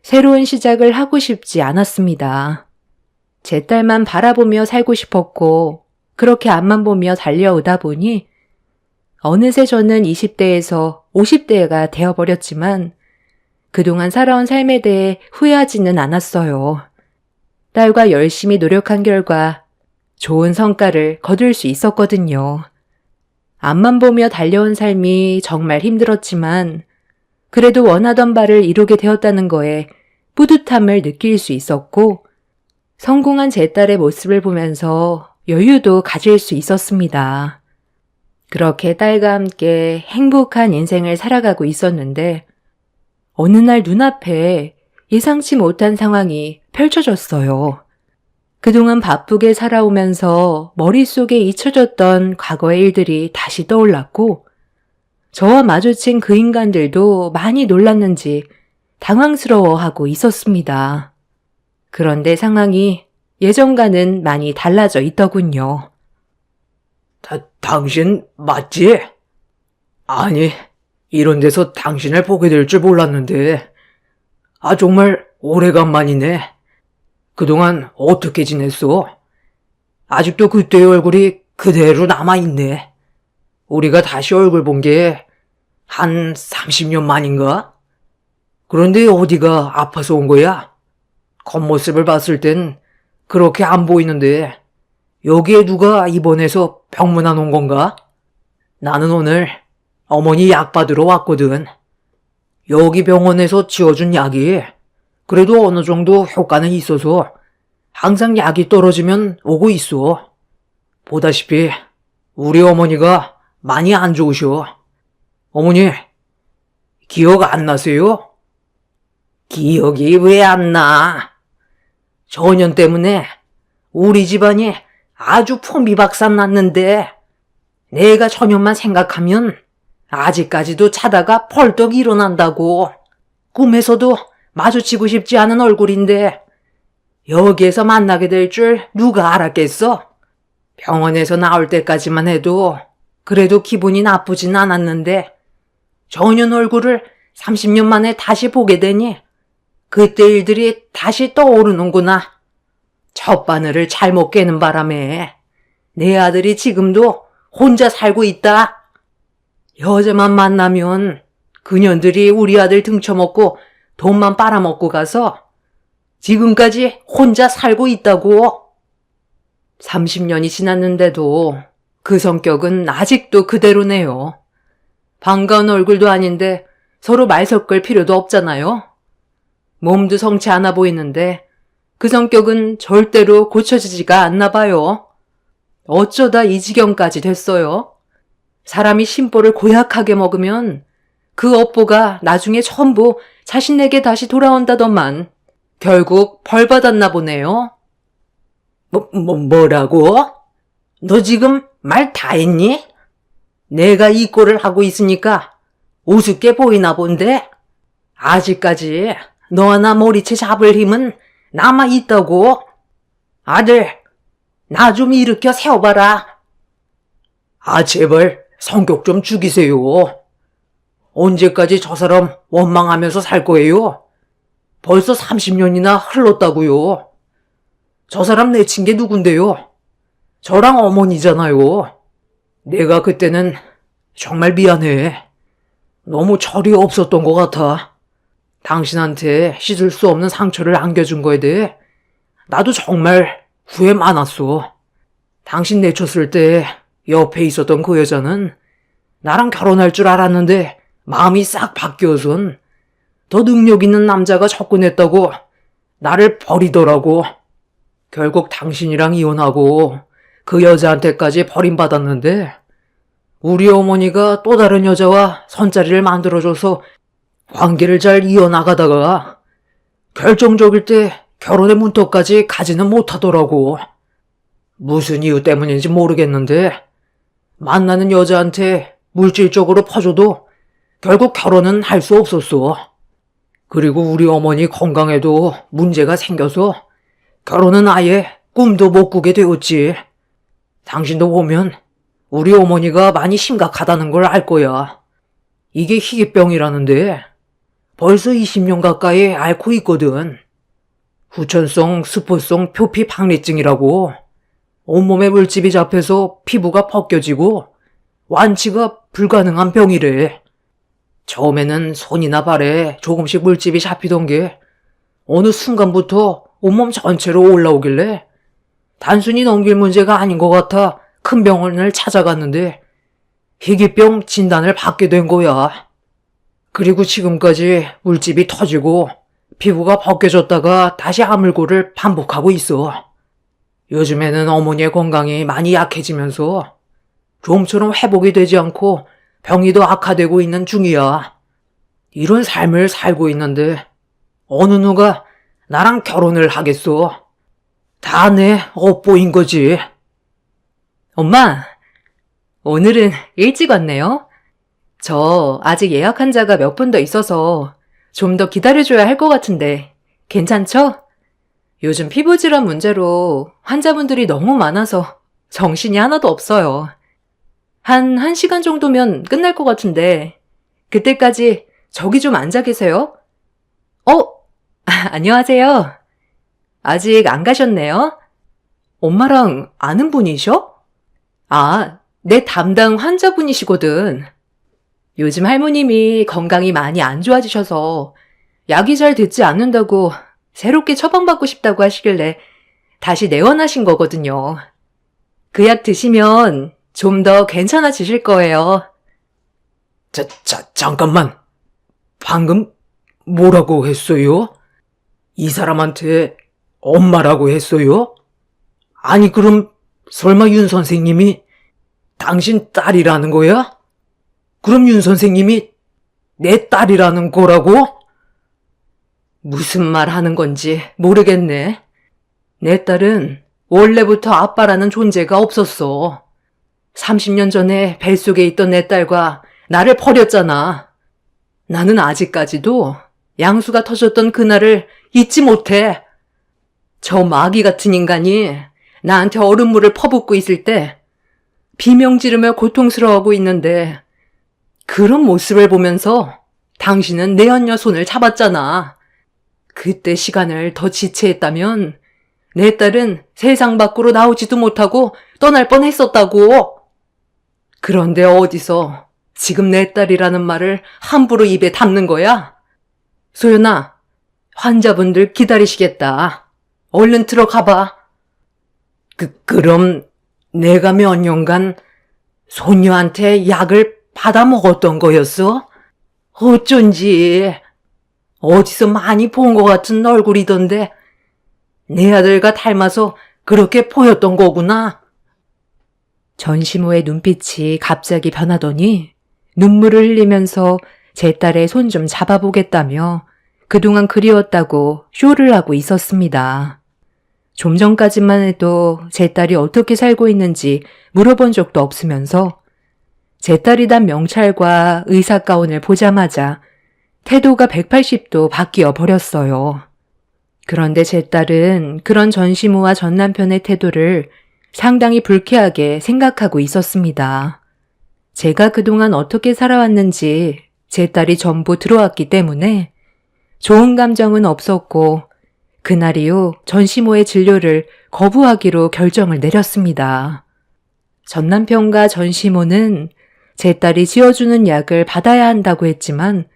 새로운 시작을 하고 싶지 않았습니다. 제 딸만 바라보며 살고 싶었고 그렇게 앞만 보며 달려오다 보니 어느새 저는 20대에서 50대가 되어버렸지만 그동안 살아온 삶에 대해 후회하지는 않았어요. 딸과 열심히 노력한 결과 좋은 성과를 거둘 수 있었거든요. 앞만 보며 달려온 삶이 정말 힘들었지만 그래도 원하던 바를 이루게 되었다는 거에 뿌듯함을 느낄 수 있었고 성공한 제 딸의 모습을 보면서 여유도 가질 수 있었습니다. 그렇게 딸과 함께 행복한 인생을 살아가고 있었는데 어느 날 눈앞에 예상치 못한 상황이 펼쳐졌어요. 그동안 바쁘게 살아오면서 머릿속에 잊혀졌던 과거의 일들이 다시 떠올랐고 저와 마주친 그 인간들도 많이 놀랐는지 당황스러워하고 있었습니다. 그런데 상황이 예전과는 많이 달라져 있더군요. 당신 맞지? 아니, 이런 데서 당신을 보게 될 줄 몰랐는데. 정말 오래간만이네. 그동안 어떻게 지냈어? 아직도 그때의 얼굴이 그대로 남아있네. 우리가 다시 얼굴 본 게 한 30년 만인가? 그런데 어디가 아파서 온 거야? 겉모습을 봤을 땐 그렇게 안 보이는데 여기에 누가 입원해서 병문안 온 건가? 나는 오늘 어머니 약 받으러 왔거든. 여기 병원에서 지어준 약이 그래도 어느 정도 효과는 있어서 항상 약이 떨어지면 오고 있어. 보다시피 우리 어머니가 많이 안 좋으셔. 어머니, 기억 안 나세요? 기억이 왜 안 나? 전염 때문에 우리 집안이 아주 풍비박산 났는데 내가 전염만 생각하면 아직까지도 자다가 벌떡 일어난다고. 꿈에서도 마주치고 싶지 않은 얼굴인데 여기에서 만나게 될 줄 누가 알았겠어? 병원에서 나올 때까지만 해도 그래도 기분이 나쁘진 않았는데 전현 얼굴을 30년 만에 다시 보게 되니 그때 일들이 다시 떠오르는구나. 첫 바늘을 잘못 깨는 바람에 내 아들이 지금도 혼자 살고 있다. 여자만 만나면 그년들이 우리 아들 등쳐먹고 돈만 빨아먹고 가서 지금까지 혼자 살고 있다고. 30년이 지났는데도 그 성격은 아직도 그대로네요. 반가운 얼굴도 아닌데 서로 말 섞을 필요도 없잖아요. 몸도 성치 않아 보이는데 그 성격은 절대로 고쳐지지가 않나 봐요. 어쩌다 이 지경까지 됐어요. 사람이 심보를 고약하게 먹으면 그 업보가 나중에 전부 자신에게 다시 돌아온다더만 결국 벌 받았나 보네요. 뭐라고? 너 지금 말 다 했니? 내가 이 꼴을 하고 있으니까 우습게 보이나 본데? 아직까지 너와 나 머리채 잡을 힘은 남아 있다고. 아들, 나 좀 일으켜 세워봐라. 제발 성격 좀 죽이세요. 언제까지 저 사람 원망하면서 살 거예요? 벌써 30년이나 흘렀다고요. 저 사람 내친 게 누군데요? 저랑 어머니잖아요. 내가 그때는 정말 미안해. 너무 철이 없었던 것 같아. 당신한테 씻을 수 없는 상처를 안겨준 거에 대해 나도 정말 후회 많았어. 당신 내쳤을 때 옆에 있었던 그 여자는 나랑 결혼할 줄 알았는데 마음이 싹 바뀌어선 더 능력 있는 남자가 접근했다고 나를 버리더라고. 결국 당신이랑 이혼하고 그 여자한테까지 버림받았는데 우리 어머니가 또 다른 여자와 선자리를 만들어줘서 관계를 잘 이어나가다가 결정적일 때 결혼의 문턱까지 가지는 못하더라고. 무슨 이유 때문인지 모르겠는데 만나는 여자한테 물질적으로 퍼줘도 결국 결혼은 할 수 없었어. 그리고 우리 어머니 건강에도 문제가 생겨서 결혼은 아예 꿈도 못 꾸게 되었지. 당신도 보면 우리 어머니가 많이 심각하다는 걸 알 거야. 이게 희귀병이라는데 벌써 20년 가까이 앓고 있거든. 후천성 스포성 표피 박리증이라고. 온몸에 물집이 잡혀서 피부가 벗겨지고 완치가 불가능한 병이래. 처음에는 손이나 발에 조금씩 물집이 잡히던 게 어느 순간부터 온몸 전체로 올라오길래 단순히 넘길 문제가 아닌 것 같아 큰 병원을 찾아갔는데 희귀병 진단을 받게 된 거야. 그리고 지금까지 물집이 터지고 피부가 벗겨졌다가 다시 아물고를 반복하고 있어. 요즘에는 어머니의 건강이 많이 약해지면서 좀처럼 회복이 되지 않고 병이 더 악화되고 있는 중이야. 이런 삶을 살고 있는데 어느 누가 나랑 결혼을 하겠어. 다 내 업보인 거지. 엄마, 오늘은 일찍 왔네요. 저 아직 예약 환자가 몇 분 더 있어서 좀 더 기다려줘야 할 것 같은데 괜찮죠? 요즘 피부질환 문제로 환자분들이 너무 많아서 정신이 하나도 없어요. 한 1시간 정도면 끝날 것 같은데 그때까지 저기 좀 앉아 계세요. 안녕하세요. 아직 안 가셨네요? 엄마랑 아는 분이셔? 내 담당 환자분이시거든. 요즘 할머님이 건강이 많이 안 좋아지셔서 약이 잘 듣지 않는다고 새롭게 처방받고 싶다고 하시길래 다시 내원하신 거거든요. 그 약 드시면 좀 더 괜찮아지실 거예요. 잠깐만. 방금 뭐라고 했어요? 이 사람한테 엄마라고 했어요? 아니 그럼 설마 윤 선생님이 당신 딸이라는 거야? 그럼 윤 선생님이 내 딸이라는 거라고? 무슨 말 하는 건지 모르겠네. 내 딸은 원래부터 아빠라는 존재가 없었어. 30년 전에 뱃속에 있던 내 딸과 나를 버렸잖아. 나는 아직까지도 양수가 터졌던 그날을 잊지 못해. 저 마귀 같은 인간이 나한테 얼음물을 퍼붓고 있을 때 비명 지르며 고통스러워하고 있는데 그런 모습을 보면서 당신은 내 언녀 손을 잡았잖아. 그때 시간을 더 지체했다면 내 딸은 세상 밖으로 나오지도 못하고 떠날 뻔했었다고. 그런데 어디서 지금 내 딸이라는 말을 함부로 입에 담는 거야? 소연아, 환자분들 기다리시겠다. 얼른 들어가봐. 그럼 내가 몇 년간 소녀한테 약을 받아 먹었던 거였어? 어쩐지 어디서 많이 본 것 같은 얼굴이던데 내 아들과 닮아서 그렇게 보였던 거구나. 전시모의 눈빛이 갑자기 변하더니 눈물을 흘리면서 제 딸의 손 좀 잡아보겠다며 그동안 그리웠다고 쇼를 하고 있었습니다. 좀 전까지만 해도 제 딸이 어떻게 살고 있는지 물어본 적도 없으면서 제 딸이 단 명찰과 의사 가운을 보자마자 태도가 180도 바뀌어 버렸어요. 그런데 제 딸은 그런 전시모와 전 남편의 태도를 상당히 불쾌하게 생각하고 있었습니다. 제가 그동안 어떻게 살아왔는지 제 딸이 전부 들어왔기 때문에 좋은 감정은 없었고 그날 이후 전시모의 진료를 거부하기로 결정을 내렸습니다. 전 남편과 전시모는 제 딸이 지어주는 약을 받아야 한다고 했지만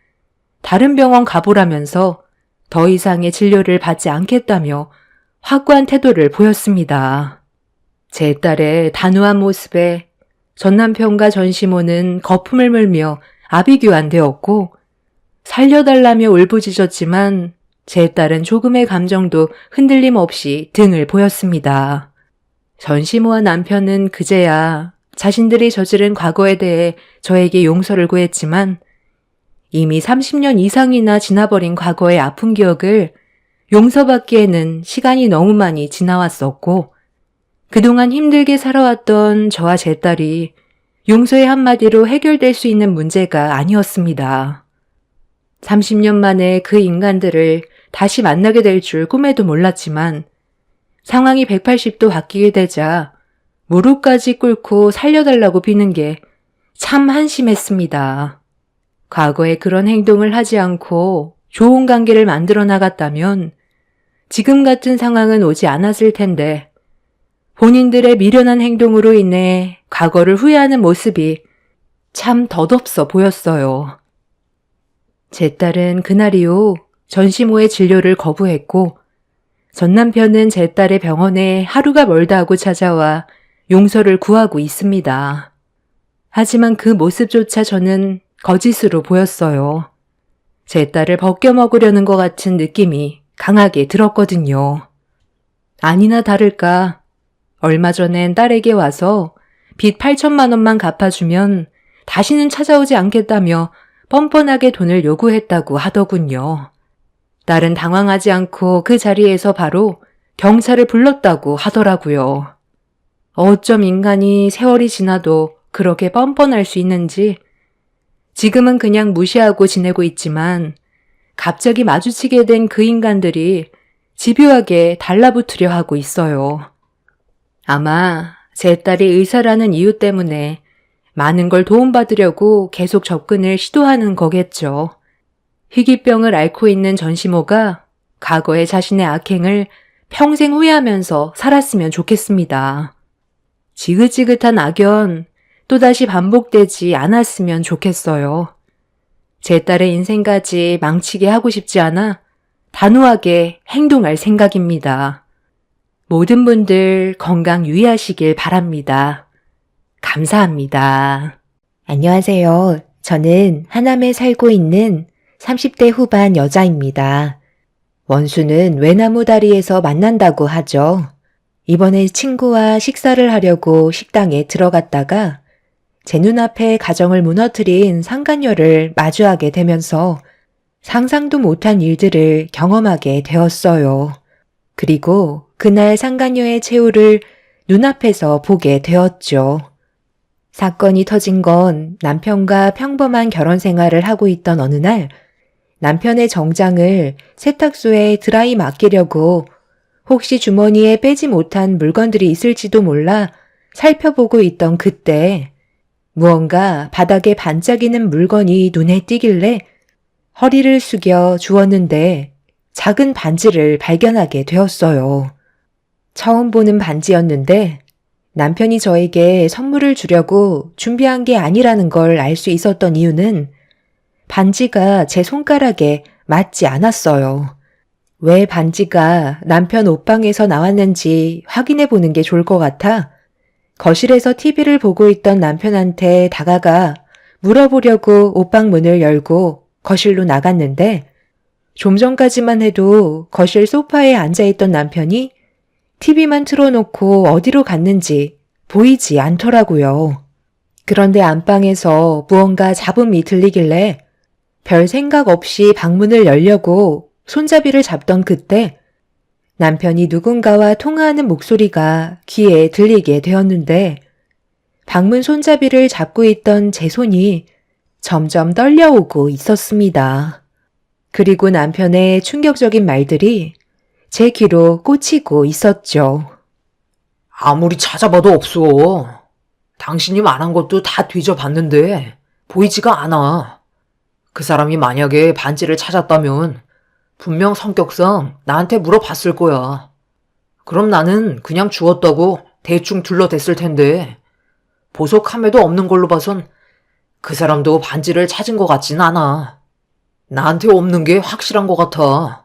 다른 병원 가보라면서 더 이상의 진료를 받지 않겠다며 확고한 태도를 보였습니다. 제 딸의 단호한 모습에 전 남편과 전시모는 거품을 물며 아비규환되었고 살려달라며 울부짖었지만 제 딸은 조금의 감정도 흔들림 없이 등을 보였습니다. 전시모와 남편은 그제야 자신들이 저지른 과거에 대해 저에게 용서를 구했지만 이미 30년 이상이나 지나버린 과거의 아픈 기억을 용서받기에는 시간이 너무 많이 지나왔었고 그동안 힘들게 살아왔던 저와 제 딸이 용서의 한마디로 해결될 수 있는 문제가 아니었습니다. 30년 만에 그 인간들을 다시 만나게 될 줄 꿈에도 몰랐지만 상황이 180도 바뀌게 되자 무릎까지 꿇고 살려달라고 비는 게 참 한심했습니다. 과거에 그런 행동을 하지 않고 좋은 관계를 만들어 나갔다면 지금 같은 상황은 오지 않았을 텐데 본인들의 미련한 행동으로 인해 과거를 후회하는 모습이 참 덧없어 보였어요. 제 딸은 그날 이후 전시모의 진료를 거부했고 전 남편은 제 딸의 병원에 하루가 멀다 하고 찾아와 용서를 구하고 있습니다. 하지만 그 모습조차 저는 거짓으로 보였어요. 제 딸을 벗겨먹으려는 것 같은 느낌이 강하게 들었거든요. 아니나 다를까 얼마 전엔 딸에게 와서 빚 8천만 원만 갚아주면 다시는 찾아오지 않겠다며 뻔뻔하게 돈을 요구했다고 하더군요. 딸은 당황하지 않고 그 자리에서 바로 경찰을 불렀다고 하더라고요. 어쩜 인간이 세월이 지나도 그렇게 뻔뻔할 수 있는지 지금은 그냥 무시하고 지내고 있지만 갑자기 마주치게 된 그 인간들이 집요하게 달라붙으려 하고 있어요. 아마 제 딸이 의사라는 이유 때문에 많은 걸 도움받으려고 계속 접근을 시도하는 거겠죠. 희귀병을 앓고 있는 전시모가 과거의 자신의 악행을 평생 후회하면서 살았으면 좋겠습니다. 지긋지긋한 악연 또다시 반복되지 않았으면 좋겠어요. 제 딸의 인생까지 망치게 하고 싶지 않아 단호하게 행동할 생각입니다. 모든 분들 건강 유의하시길 바랍니다. 감사합니다. 안녕하세요. 저는 하남에 살고 있는 30대 후반 여자입니다. 원수는 외나무 다리에서 만난다고 하죠. 이번에 친구와 식사를 하려고 식당에 들어갔다가 제 눈앞에 가정을 무너뜨린 상간녀를 마주하게 되면서 상상도 못한 일들을 경험하게 되었어요. 그리고 그날 상간녀의 최후를 눈앞에서 보게 되었죠. 사건이 터진 건 남편과 평범한 결혼 생활을 하고 있던 어느 날 남편의 정장을 세탁소에 드라이 맡기려고 혹시 주머니에 빼지 못한 물건들이 있을지도 몰라 살펴보고 있던 그때 무언가 바닥에 반짝이는 물건이 눈에 띄길래 허리를 숙여 주웠는데 작은 반지를 발견하게 되었어요. 처음 보는 반지였는데 남편이 저에게 선물을 주려고 준비한 게 아니라는 걸 알 수 있었던 이유는 반지가 제 손가락에 맞지 않았어요. 왜 반지가 남편 옷방에서 나왔는지 확인해 보는 게 좋을 것 같아 거실에서 TV를 보고 있던 남편한테 다가가 물어보려고 옷방 문을 열고 거실로 나갔는데 좀 전까지만 해도 거실 소파에 앉아있던 남편이 TV만 틀어놓고 어디로 갔는지 보이지 않더라고요. 그런데 안방에서 무언가 잡음이 들리길래 별 생각 없이 방문을 열려고 손잡이를 잡던 그때 남편이 누군가와 통화하는 목소리가 귀에 들리게 되었는데 방문 손잡이를 잡고 있던 제 손이 점점 떨려오고 있었습니다. 그리고 남편의 충격적인 말들이 제 귀로 꽂히고 있었죠. 아무리 찾아봐도 없어. 당신이 말한 것도 다 뒤져봤는데 보이지가 않아. 그 사람이 만약에 반지를 찾았다면 분명 성격상 나한테 물어봤을 거야. 그럼 나는 그냥 주웠다고 대충 둘러댔을 텐데 보석함에도 없는 걸로 봐선 그 사람도 반지를 찾은 것 같진 않아. 나한테 없는 게 확실한 것 같아.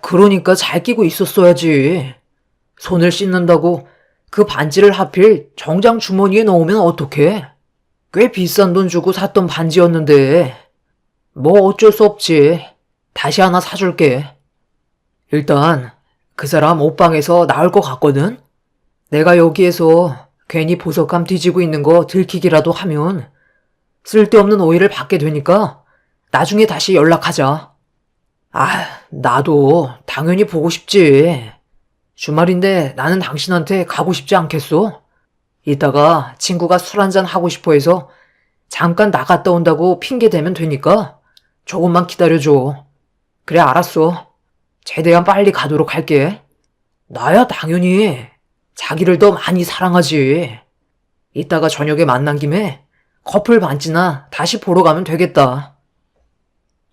그러니까 잘 끼고 있었어야지. 손을 씻는다고 그 반지를 하필 정장 주머니에 넣으면 어떡해? 꽤 비싼 돈 주고 샀던 반지였는데. 뭐 어쩔 수 없지. 다시 하나 사줄게. 일단 그 사람 옷방에서 나올 것 같거든? 내가 여기에서 괜히 보석감 뒤지고 있는 거 들키기라도 하면 쓸데없는 오해를 받게 되니까 나중에 다시 연락하자. 나도 당연히 보고 싶지. 주말인데 나는 당신한테 가고 싶지 않겠어? 이따가 친구가 술 한잔 하고 싶어 해서 잠깐 나갔다 온다고 핑계 대면 되니까 조금만 기다려줘. 그래, 알았어. 최대한 빨리 가도록 할게. 나야 당연히 자기를 더 많이 사랑하지. 이따가 저녁에 만난 김에 커플 반지나 다시 보러 가면 되겠다.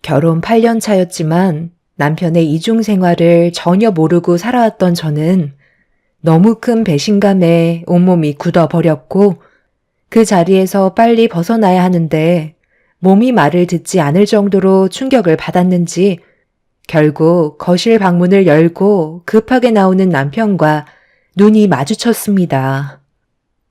결혼 8년 차였지만 남편의 이중 생활을 전혀 모르고 살아왔던 저는 너무 큰 배신감에 온몸이 굳어버렸고 그 자리에서 빨리 벗어나야 하는데 몸이 말을 듣지 않을 정도로 충격을 받았는지 결국 거실 방문을 열고 급하게 나오는 남편과 눈이 마주쳤습니다.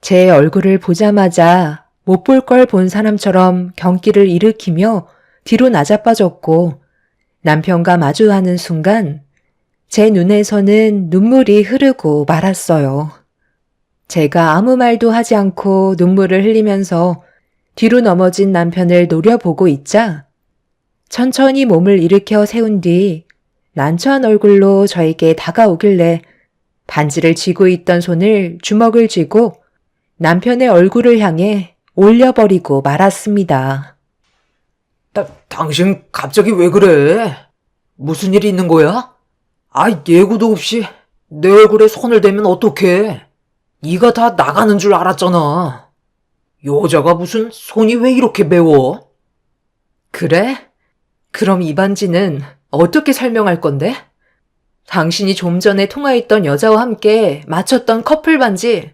제 얼굴을 보자마자 못 볼 걸 본 사람처럼 경기를 일으키며 뒤로 나자빠졌고 남편과 마주하는 순간 제 눈에서는 눈물이 흐르고 말았어요. 제가 아무 말도 하지 않고 눈물을 흘리면서 뒤로 넘어진 남편을 노려보고 있자 천천히 몸을 일으켜 세운 뒤 난처한 얼굴로 저에게 다가오길래 반지를 쥐고 있던 손을 주먹을 쥐고 남편의 얼굴을 향해 올려버리고 말았습니다. 당신 갑자기 왜 그래? 무슨 일이 있는 거야? 예고도 없이 내 얼굴에 손을 대면 어떡해? 이가 다 나가는 줄 알았잖아. 여자가 무슨 손이 왜 이렇게 매워? 그래? 그럼 이 반지는 어떻게 설명할 건데? 당신이 좀 전에 통화했던 여자와 함께 맞췄던 커플 반지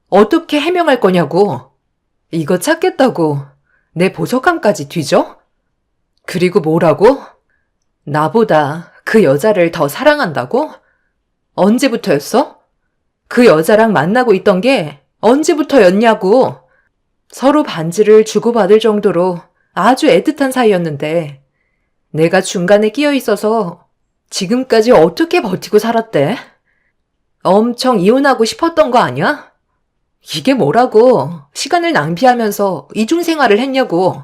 어떻게 해명할 거냐고. 이거 찾겠다고 내 보석함까지 뒤져? 그리고 뭐라고? 나보다 그 여자를 더 사랑한다고? 언제부터였어? 그 여자랑 만나고 있던 게 언제부터였냐고. 서로 반지를 주고받을 정도로 아주 애틋한 사이였는데 내가 중간에 끼어 있어서 지금까지 어떻게 버티고 살았대? 엄청 이혼하고 싶었던 거 아니야? 이게 뭐라고 시간을 낭비하면서 이중생활을 했냐고.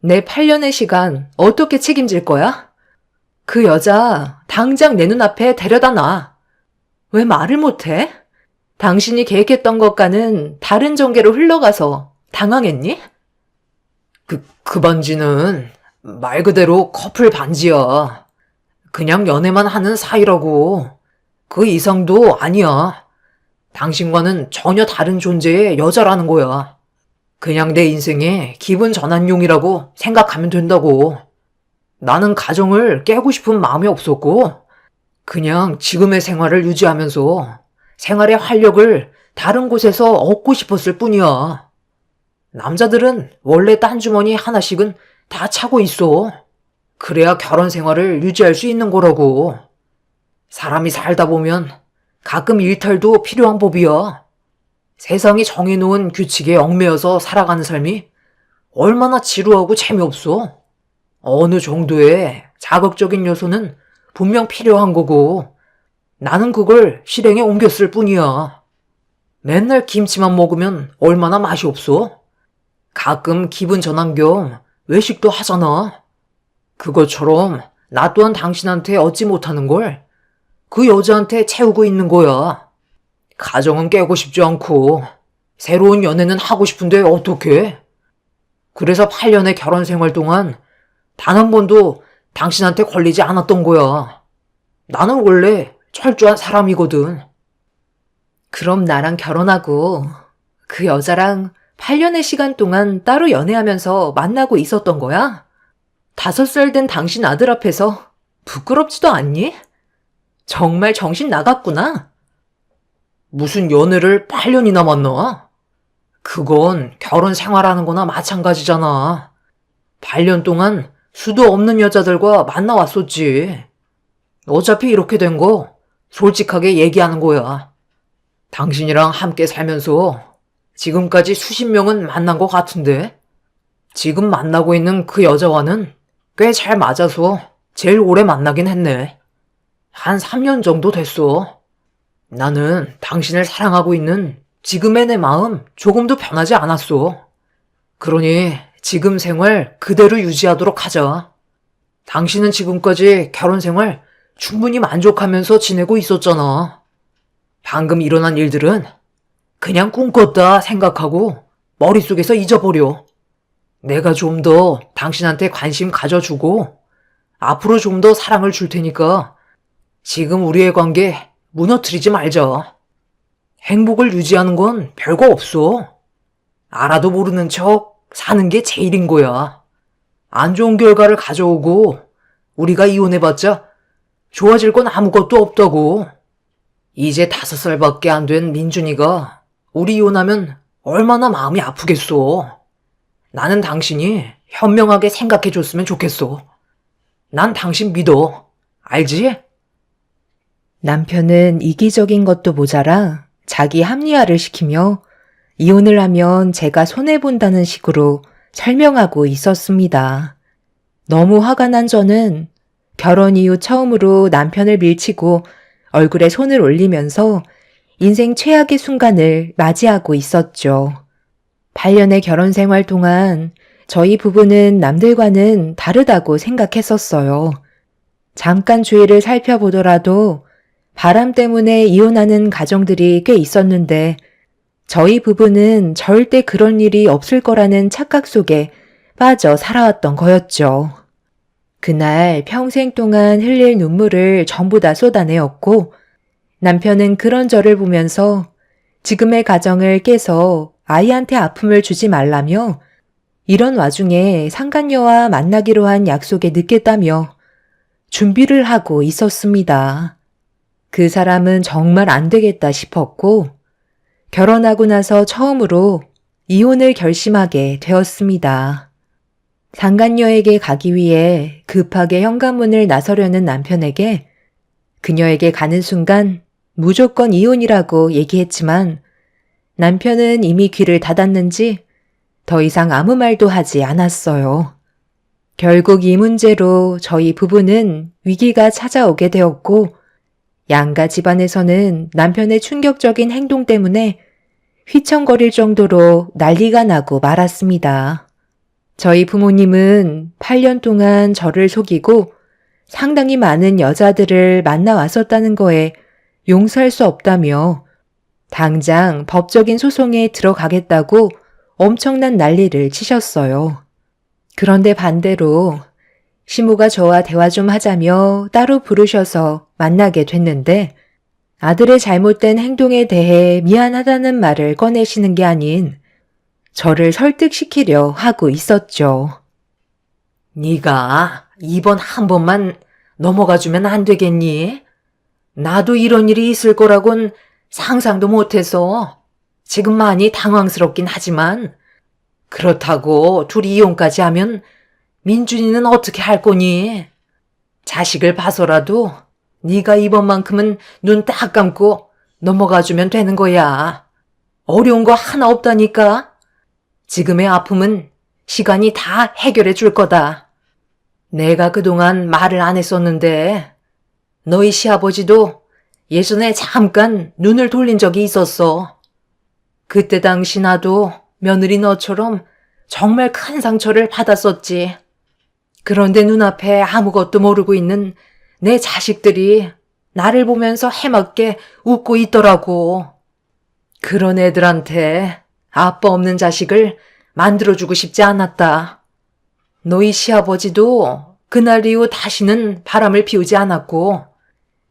내 8년의 시간 어떻게 책임질 거야? 그 여자 당장 내 눈앞에 데려다 놔. 왜 말을 못해? 당신이 계획했던 것과는 다른 전개로 흘러가서 당황했니? 그 반지는 말 그대로 커플 반지야. 그냥 연애만 하는 사이라고. 그 이상도 아니야. 당신과는 전혀 다른 존재의 여자라는 거야. 그냥 내 인생의 기분 전환용이라고 생각하면 된다고. 나는 가정을 깨고 싶은 마음이 없었고, 그냥 지금의 생활을 유지하면서 생활의 활력을 다른 곳에서 얻고 싶었을 뿐이야. 남자들은 원래 딴주머니 하나씩은 다 차고 있어. 그래야 결혼 생활을 유지할 수 있는 거라고. 사람이 살다 보면 가끔 일탈도 필요한 법이야. 세상이 정해놓은 규칙에 얽매여서 살아가는 삶이 얼마나 지루하고 재미없어. 어느 정도의 자극적인 요소는 분명 필요한 거고, 나는 그걸 실행에 옮겼을 뿐이야. 맨날 김치만 먹으면 얼마나 맛이 없어? 가끔 기분 전환 겸 외식도 하잖아. 그것처럼 나 또한 당신한테 얻지 못하는 걸 그 여자한테 채우고 있는 거야. 가정은 깨고 싶지 않고 새로운 연애는 하고 싶은데 어떡해? 그래서 8년의 결혼 생활 동안 단 한 번도 당신한테 걸리지 않았던 거야. 나는 원래 철저한 사람이거든. 그럼 나랑 결혼하고 그 여자랑 8년의 시간 동안 따로 연애하면서 만나고 있었던 거야? 5살 된 당신 아들 앞에서 부끄럽지도 않니? 정말 정신 나갔구나. 무슨 연애를 8년이나 만나? 그건 결혼 생활하는 거나 마찬가지잖아. 8년 동안 수도 없는 여자들과 만나왔었지. 어차피 이렇게 된 거 솔직하게 얘기하는 거야. 당신이랑 함께 살면서 지금까지 수십 명은 만난 것 같은데, 지금 만나고 있는 그 여자와는 꽤 잘 맞아서 제일 오래 만나긴 했네. 한 3년 정도 됐어. 나는 당신을 사랑하고 있는 지금의 내 마음 조금도 변하지 않았어. 그러니 지금 생활 그대로 유지하도록 하자. 당신은 지금까지 결혼 생활 충분히 만족하면서 지내고 있었잖아. 방금 일어난 일들은 그냥 꿈 꿨다 생각하고 머릿속에서 잊어버려. 내가 좀 더 당신한테 관심 가져주고 앞으로 좀 더 사랑을 줄 테니까 지금 우리의 관계 무너뜨리지 말자. 행복을 유지하는 건 별거 없어. 알아도 모르는 척 사는 게 제일인 거야. 안 좋은 결과를 가져오고 우리가 이혼해봤자 좋아질 건 아무것도 없다고. 이제 5살밖에 안 된 민준이가 우리 이혼하면 얼마나 마음이 아프겠어. 나는 당신이 현명하게 생각해줬으면 좋겠어. 난 당신 믿어. 알지? 남편은 이기적인 것도 모자라 자기 합리화를 시키며 이혼을 하면 제가 손해본다는 식으로 설명하고 있었습니다. 너무 화가 난 저는 결혼 이후 처음으로 남편을 밀치고 얼굴에 손을 올리면서 인생 최악의 순간을 맞이하고 있었죠. 8년의 결혼 생활 동안 저희 부부는 남들과는 다르다고 생각했었어요. 잠깐 주위를 살펴보더라도 바람 때문에 이혼하는 가정들이 꽤 있었는데 저희 부부는 절대 그런 일이 없을 거라는 착각 속에 빠져 살아왔던 거였죠. 그날 평생 동안 흘릴 눈물을 전부 다 쏟아내었고 남편은 그런 저를 보면서 지금의 가정을 깨서 아이한테 아픔을 주지 말라며 이런 와중에 상간녀와 만나기로 한 약속에 늦겠다며 준비를 하고 있었습니다. 그 사람은 정말 안 되겠다 싶었고 결혼하고 나서 처음으로 이혼을 결심하게 되었습니다. 상간녀에게 가기 위해 급하게 현관문을 나서려는 남편에게 그녀에게 가는 순간 무조건 이혼이라고 얘기했지만 남편은 이미 귀를 닫았는지 더 이상 아무 말도 하지 않았어요. 결국 이 문제로 저희 부부는 위기가 찾아오게 되었고 양가 집안에서는 남편의 충격적인 행동 때문에 휘청거릴 정도로 난리가 나고 말았습니다. 저희 부모님은 8년 동안 저를 속이고 상당히 많은 여자들을 만나왔었다는 거에 용서할 수 없다며 당장 법적인 소송에 들어가겠다고 엄청난 난리를 치셨어요. 그런데 반대로 시모가 저와 대화 좀 하자며 따로 부르셔서 만나게 됐는데 아들의 잘못된 행동에 대해 미안하다는 말을 꺼내시는 게 아닌 저를 설득시키려 하고 있었죠. 네가 이번 한 번만 넘어가주면 안 되겠니? 나도 이런 일이 있을 거라곤 상상도 못해서 지금 많이 당황스럽긴 하지만 그렇다고 둘이 이혼까지 하면 민준이는 어떻게 할 거니? 자식을 봐서라도 네가 이번만큼은 눈 딱 감고 넘어가주면 되는 거야. 어려운 거 하나 없다니까. 지금의 아픔은 시간이 다 해결해 줄 거다. 내가 그동안 말을 안 했었는데 너희 시아버지도 예전에 잠깐 눈을 돌린 적이 있었어. 그때 당시 나도 며느리 너처럼 정말 큰 상처를 받았었지. 그런데 눈앞에 아무것도 모르고 있는 내 자식들이 나를 보면서 해맑게 웃고 있더라고. 그런 애들한테 아빠 없는 자식을 만들어주고 싶지 않았다. 너희 시아버지도 그날 이후 다시는 바람을 피우지 않았고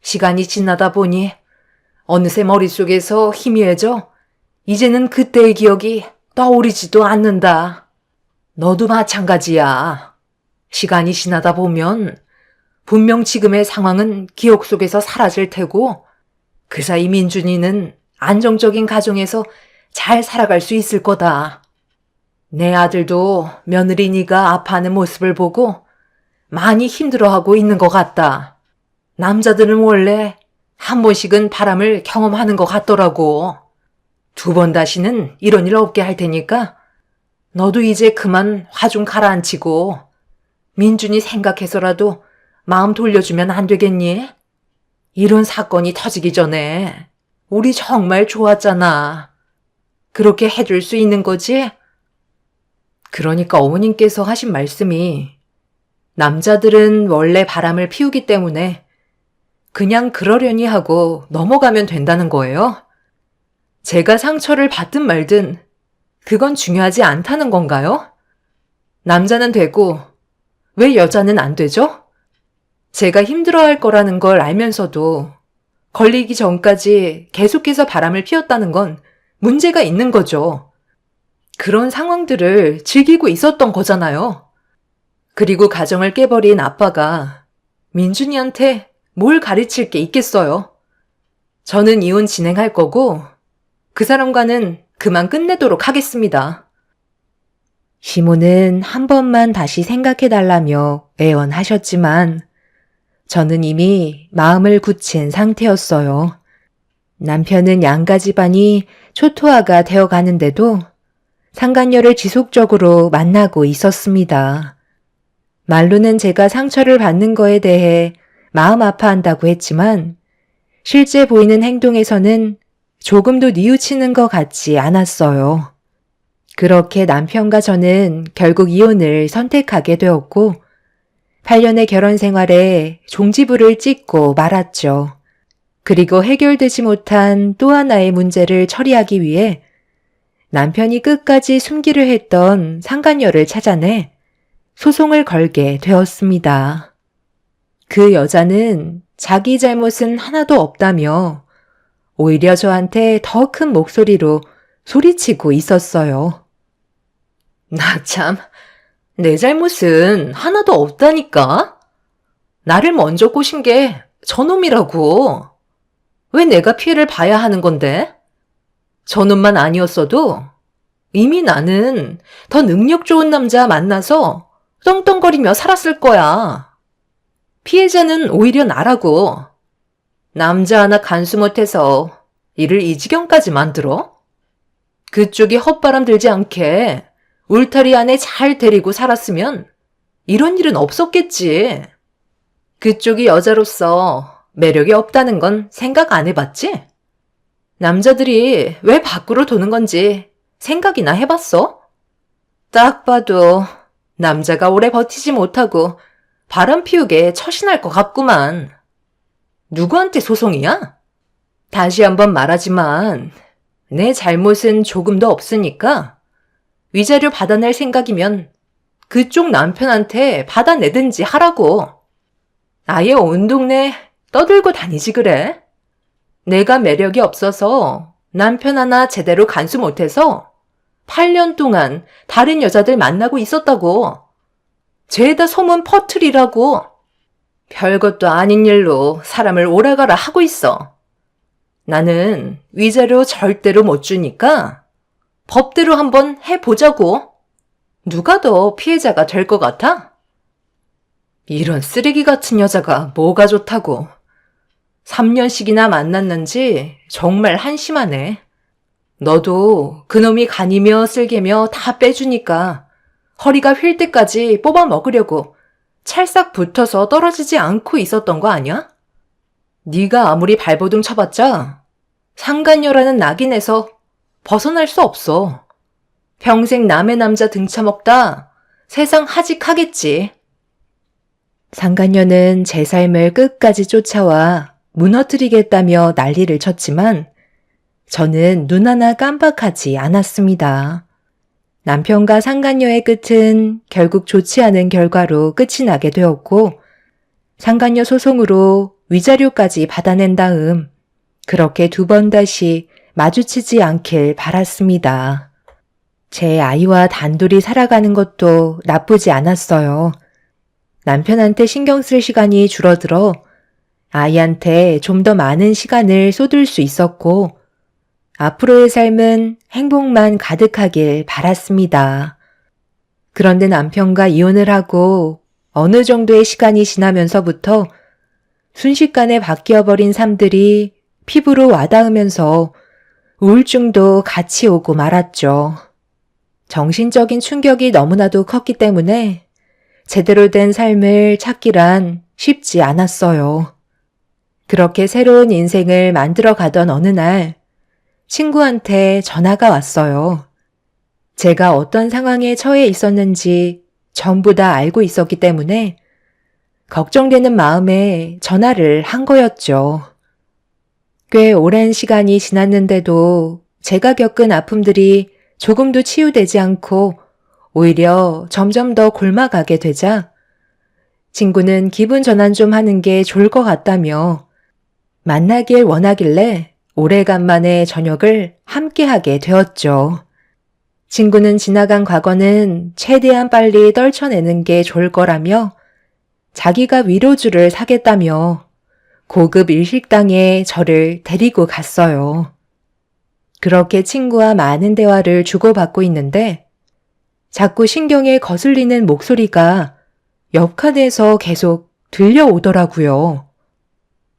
시간이 지나다 보니 어느새 머릿속에서 희미해져 이제는 그때의 기억이 떠오르지도 않는다. 너도 마찬가지야. 시간이 지나다 보면 분명 지금의 상황은 기억 속에서 사라질 테고 그 사이 민준이는 안정적인 가정에서 잘 살아갈 수 있을 거다. 내 아들도 며느리니가 아파하는 모습을 보고 많이 힘들어하고 있는 것 같다. 남자들은 원래 한 번씩은 바람을 경험하는 것 같더라고. 2번 다시는 이런 일 없게 할 테니까 너도 이제 그만 화 좀 가라앉히고 민준이 생각해서라도 마음 돌려주면 안 되겠니? 이런 사건이 터지기 전에 우리 정말 좋았잖아. 그렇게 해줄 수 있는 거지? 그러니까 어머님께서 하신 말씀이 남자들은 원래 바람을 피우기 때문에 그냥 그러려니 하고 넘어가면 된다는 거예요? 제가 상처를 받든 말든 그건 중요하지 않다는 건가요? 남자는 되고 왜 여자는 안 되죠? 제가 힘들어할 거라는 걸 알면서도 걸리기 전까지 계속해서 바람을 피웠다는 건 문제가 있는 거죠. 그런 상황들을 즐기고 있었던 거잖아요. 그리고 가정을 깨버린 아빠가 민준이한테 뭘 가르칠 게 있겠어요. 저는 이혼 진행할 거고 그 사람과는 그만 끝내도록 하겠습니다. 시모는 한 번만 다시 생각해달라며 애원하셨지만 저는 이미 마음을 굳힌 상태였어요. 남편은 양가 집안이 초토화가 되어 가는데도 상간녀를 지속적으로 만나고 있었습니다. 말로는 제가 상처를 받는 거에 대해 마음 아파한다고 했지만 실제 보이는 행동에서는 조금도 뉘우치는 것 같지 않았어요. 그렇게 남편과 저는 결국 이혼을 선택하게 되었고 8년의 결혼 생활에 종지부를 찍고 말았죠. 그리고 해결되지 못한 또 하나의 문제를 처리하기 위해 남편이 끝까지 숨기려 했던 상간녀를 찾아내 소송을 걸게 되었습니다. 그 여자는 자기 잘못은 하나도 없다며 오히려 저한테 더 큰 목소리로 소리치고 있었어요. 나 참, 내 잘못은 하나도 없다니까? 나를 먼저 꼬신 게 저놈이라고. 왜 내가 피해를 봐야 하는 건데? 저놈만 아니었어도 이미 나는 더 능력 좋은 남자 만나서 떵떵거리며 살았을 거야. 피해자는 오히려 나라고. 남자 하나 간수 못해서 일을 이 지경까지 만들어? 그쪽이 헛바람 들지 않게 울타리 안에 잘 데리고 살았으면 이런 일은 없었겠지. 그쪽이 여자로서 매력이 없다는 건 생각 안 해봤지? 남자들이 왜 밖으로 도는 건지 생각이나 해봤어? 딱 봐도 남자가 오래 버티지 못하고 바람 피우게 처신할 것 같구만. 누구한테 소송이야? 다시 한번 말하지만 내 잘못은 조금도 없으니까 위자료 받아낼 생각이면 그쪽 남편한테 받아내든지 하라고. 아예 온 동네 떠들고 다니지 그래? 내가 매력이 없어서 남편 하나 제대로 간수 못해서 8년 동안 다른 여자들 만나고 있었다고. 죄다 소문 퍼트리라고. 별것도 아닌 일로 사람을 오라가라 하고 있어. 나는 위자료 절대로 못 주니까 법대로 한번 해보자고. 누가 더 피해자가 될 것 같아? 이런 쓰레기 같은 여자가 뭐가 좋다고. 3년씩이나 만났는지 정말 한심하네. 너도 그놈이 간이며 쓸개며 다 빼주니까 허리가 휠 때까지 뽑아 먹으려고 찰싹 붙어서 떨어지지 않고 있었던 거 아니야? 네가 아무리 발버둥 쳐봤자 상간녀라는 낙인에서 벗어날 수 없어. 평생 남의 남자 등쳐먹다 세상 하직하겠지. 상간녀는 제 삶을 끝까지 쫓아와 무너뜨리겠다며 난리를 쳤지만 저는 눈 하나 깜빡하지 않았습니다. 남편과 상간녀의 끝은 결국 좋지 않은 결과로 끝이 나게 되었고 상간녀 소송으로 위자료까지 받아낸 다음 그렇게 2번 다시 마주치지 않길 바랐습니다. 제 아이와 단둘이 살아가는 것도 나쁘지 않았어요. 남편한테 신경 쓸 시간이 줄어들어 아이한테 좀 더 많은 시간을 쏟을 수 있었고 앞으로의 삶은 행복만 가득하길 바랐습니다. 그런데 남편과 이혼을 하고 어느 정도의 시간이 지나면서부터 순식간에 바뀌어버린 삶들이 피부로 와닿으면서 우울증도 같이 오고 말았죠. 정신적인 충격이 너무나도 컸기 때문에 제대로 된 삶을 찾기란 쉽지 않았어요. 그렇게 새로운 인생을 만들어 가던 어느 날 친구한테 전화가 왔어요. 제가 어떤 상황에 처해 있었는지 전부 다 알고 있었기 때문에 걱정되는 마음에 전화를 한 거였죠. 꽤 오랜 시간이 지났는데도 제가 겪은 아픔들이 조금도 치유되지 않고 오히려 점점 더 골마가게 되자 친구는 기분 전환 좀 하는 게 좋을 것 같다며 만나길 원하길래 오래간만에 저녁을 함께하게 되었죠. 친구는 지나간 과거는 최대한 빨리 떨쳐내는 게 좋을 거라며 자기가 위로주를 사겠다며 고급 일식당에 저를 데리고 갔어요. 그렇게 친구와 많은 대화를 주고받고 있는데 자꾸 신경에 거슬리는 목소리가 옆칸에서 계속 들려오더라고요.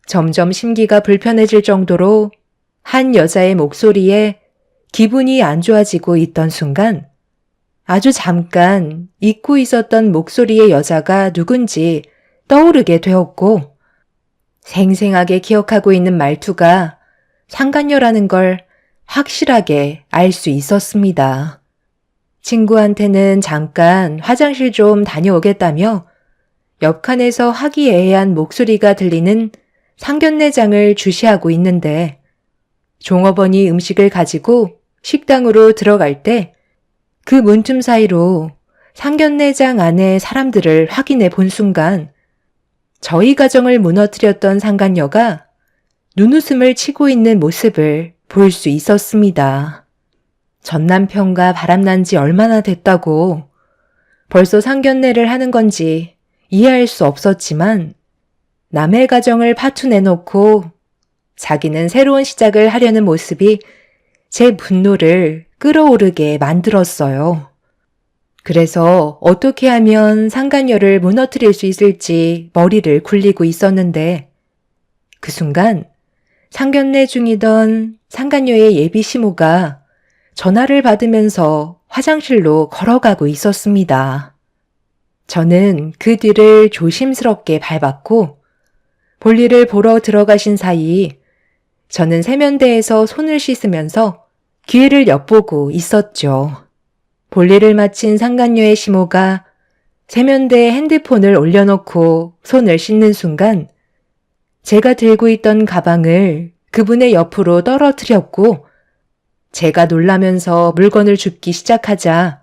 점점 심기가 불편해질 정도로 한 여자의 목소리에 기분이 안 좋아지고 있던 순간 아주 잠깐 잊고 있었던 목소리의 여자가 누군지 떠오르게 되었고 생생하게 기억하고 있는 말투가 상간녀라는 걸 확실하게 알 수 있었습니다. 친구한테는 잠깐 화장실 좀 다녀오겠다며 옆칸에서 화기애애한 목소리가 들리는 상견례장을 주시하고 있는데 종업원이 음식을 가지고 식당으로 들어갈 때 그 문틈 사이로 상견례장 안에 사람들을 확인해 본 순간 저희 가정을 무너뜨렸던 상간녀가 눈웃음을 치고 있는 모습을 볼 수 있었습니다. 전 남편과 바람난 지 얼마나 됐다고 벌써 상견례를 하는 건지 이해할 수 없었지만 남의 가정을 파투내놓고 자기는 새로운 시작을 하려는 모습이 제 분노를 끌어오르게 만들었어요. 그래서 어떻게 하면 상간녀를 무너뜨릴 수 있을지 머리를 굴리고 있었는데 그 순간 상견례 중이던 상간녀의 예비 시모가 전화를 받으면서 화장실로 걸어가고 있었습니다. 저는 그 뒤를 조심스럽게 밟았고 볼일을 보러 들어가신 사이 저는 세면대에서 손을 씻으면서 기회를 엿보고 있었죠. 볼일을 마친 상간녀의 시모가 세면대에 핸드폰을 올려놓고 손을 씻는 순간 제가 들고 있던 가방을 그분의 옆으로 떨어뜨렸고 제가 놀라면서 물건을 줍기 시작하자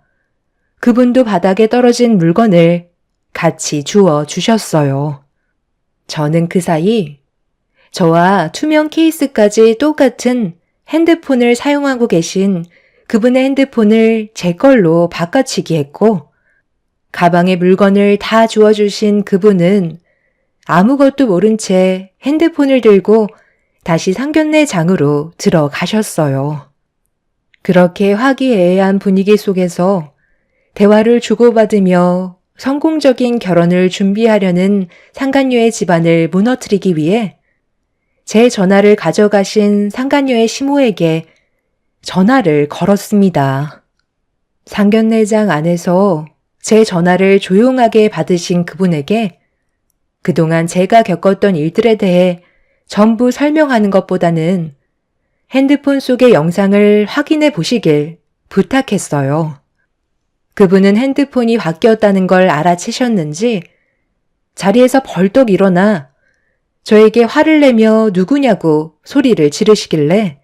그분도 바닥에 떨어진 물건을 같이 주워 주셨어요. 저는 그 사이 저와 투명 케이스까지 똑같은 핸드폰을 사용하고 계신 그분의 핸드폰을 제 걸로 바꿔치기 했고, 가방에 물건을 다 주워주신 그분은 아무것도 모른 채 핸드폰을 들고 다시 상견례 장으로 들어가셨어요. 그렇게 화기애애한 분위기 속에서 대화를 주고받으며 성공적인 결혼을 준비하려는 상간녀의 집안을 무너뜨리기 위해 제 전화를 가져가신 상간녀의 시모에게 전화를 걸었습니다. 상견례장 안에서 제 전화를 조용하게 받으신 그분에게 그동안 제가 겪었던 일들에 대해 전부 설명하는 것보다는 핸드폰 속의 영상을 확인해 보시길 부탁했어요. 그분은 핸드폰이 바뀌었다는 걸 알아채셨는지 자리에서 벌떡 일어나 저에게 화를 내며 누구냐고 소리를 지르시길래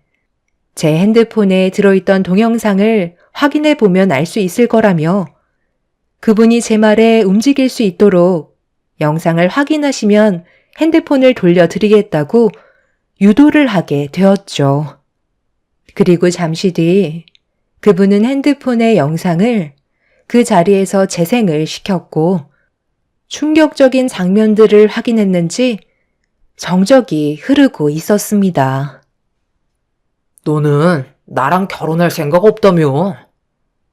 제 핸드폰에 들어있던 동영상을 확인해 보면 알 수 있을 거라며 그분이 제 말에 움직일 수 있도록 영상을 확인하시면 핸드폰을 돌려드리겠다고 유도를 하게 되었죠. 그리고 잠시 뒤 그분은 핸드폰의 영상을 그 자리에서 재생을 시켰고 충격적인 장면들을 확인했는지 정적이 흐르고 있었습니다. 너는 나랑 결혼할 생각 없다며.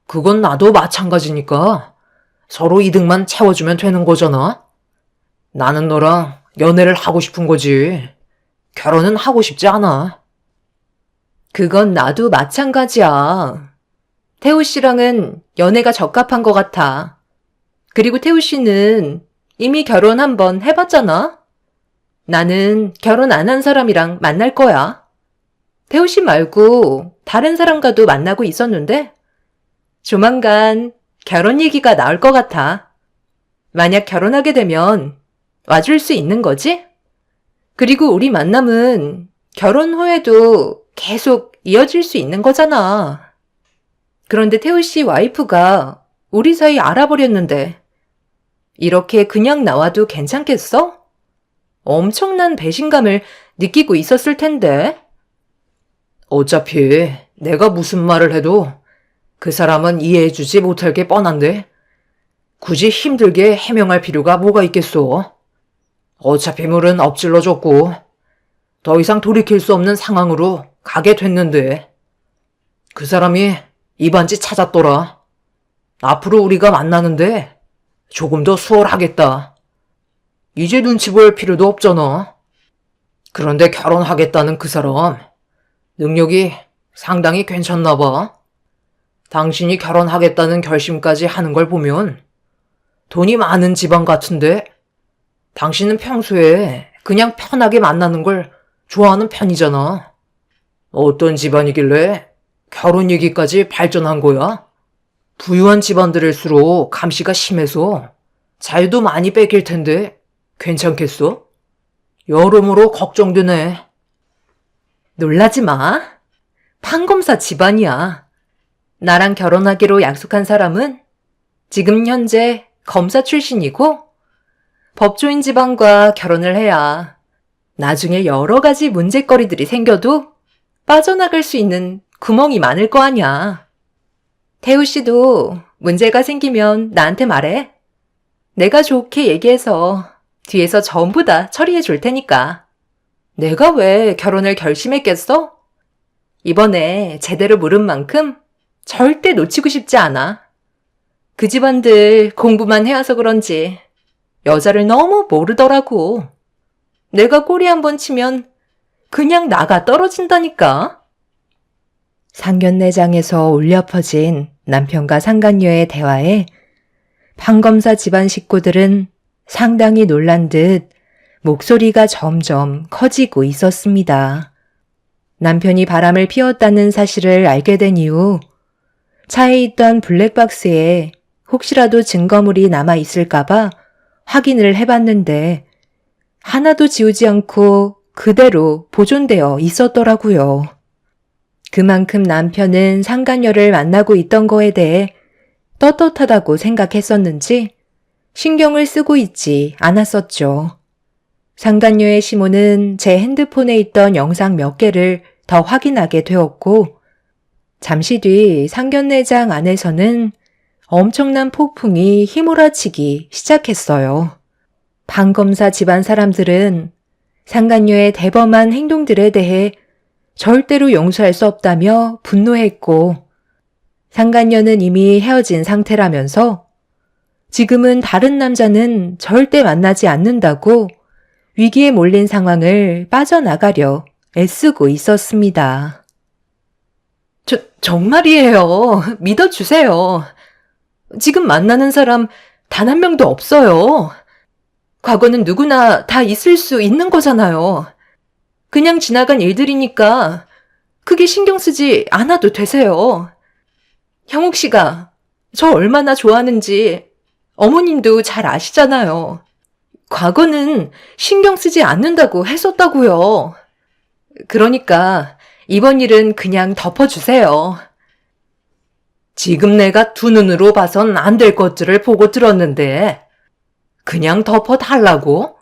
그건 나도 마찬가지니까 서로 이득만 채워주면 되는 거잖아. 나는 너랑 연애를 하고 싶은 거지. 결혼은 하고 싶지 않아. 그건 나도 마찬가지야. 태우 씨랑은 연애가 적합한 것 같아. 그리고 태우 씨는 이미 결혼 한 번 해봤잖아? 나는 결혼 안 한 사람이랑 만날 거야. 태우 씨 말고 다른 사람과도 만나고 있었는데 조만간 결혼 얘기가 나올 것 같아. 만약 결혼하게 되면 와줄 수 있는 거지? 그리고 우리 만남은 결혼 후에도 계속 이어질 수 있는 거잖아. 그런데 태우 씨 와이프가 우리 사이 알아버렸는데 이렇게 그냥 나와도 괜찮겠어? 엄청난 배신감을 느끼고 있었을 텐데. 어차피 내가 무슨 말을 해도 그 사람은 이해해주지 못할 게 뻔한데 굳이 힘들게 해명할 필요가 뭐가 있겠소. 어차피 물은 엎질러졌고 더 이상 돌이킬 수 없는 상황으로 가게 됐는데 그 사람이 이반지 찾았더라. 앞으로 우리가 만나는데 조금 더 수월하겠다. 이제 눈치 볼 필요도 없잖아. 그런데 결혼하겠다는 그 사람 능력이 상당히 괜찮나 봐. 당신이 결혼하겠다는 결심까지 하는 걸 보면 돈이 많은 집안 같은데 당신은 평소에 그냥 편하게 만나는 걸 좋아하는 편이잖아. 어떤 집안이길래 결혼 얘기까지 발전한 거야? 부유한 집안들일수록 감시가 심해서 자유도 많이 뺏길 텐데 괜찮겠어? 여러모로 걱정되네. 놀라지 마. 판검사 집안이야. 나랑 결혼하기로 약속한 사람은 지금 현재 검사 출신이고 법조인 집안과 결혼을 해야 나중에 여러 가지 문제거리들이 생겨도 빠져나갈 수 있는 구멍이 많을 거 아냐. 태우 씨도 문제가 생기면 나한테 말해. 내가 좋게 얘기해서 뒤에서 전부 다 처리해 줄 테니까. 내가 왜 결혼을 결심했겠어? 이번에 제대로 물은 만큼 절대 놓치고 싶지 않아. 그 집안들 공부만 해와서 그런지 여자를 너무 모르더라고. 내가 꼬리 한번 치면 그냥 나가 떨어진다니까. 상견례장에서 울려 퍼진 남편과 상간녀의 대화에 판검사 집안 식구들은 상당히 놀란 듯 목소리가 점점 커지고 있었습니다. 남편이 바람을 피웠다는 사실을 알게 된 이후 차에 있던 블랙박스에 혹시라도 증거물이 남아 있을까봐 확인을 해봤는데 하나도 지우지 않고 그대로 보존되어 있었더라고요. 그만큼 남편은 상간녀를 만나고 있던 거에 대해 떳떳하다고 생각했었는지 신경을 쓰고 있지 않았었죠. 상간녀의 시모는 제 핸드폰에 있던 영상 몇 개를 더 확인하게 되었고, 잠시 뒤 상견례장 안에서는 엄청난 폭풍이 휘몰아치기 시작했어요. 판검사 집안 사람들은 상간녀의 대범한 행동들에 대해 절대로 용서할 수 없다며 분노했고, 상간녀는 이미 헤어진 상태라면서 지금은 다른 남자는 절대 만나지 않는다고 위기에 몰린 상황을 빠져나가려 애쓰고 있었습니다. 정말이에요. 믿어주세요. 지금 만나는 사람 단 한 명도 없어요. 과거는 누구나 다 있을 수 있는 거잖아요. 그냥 지나간 일들이니까 크게 신경 쓰지 않아도 되세요. 형욱 씨가 저 얼마나 좋아하는지 어머님도 잘 아시잖아요. 과거는 신경 쓰지 않는다고 했었다고요. 그러니까 이번 일은 그냥 덮어주세요. 지금 내가 두 눈으로 봐선 안 될 것들을 보고 들었는데 그냥 덮어달라고?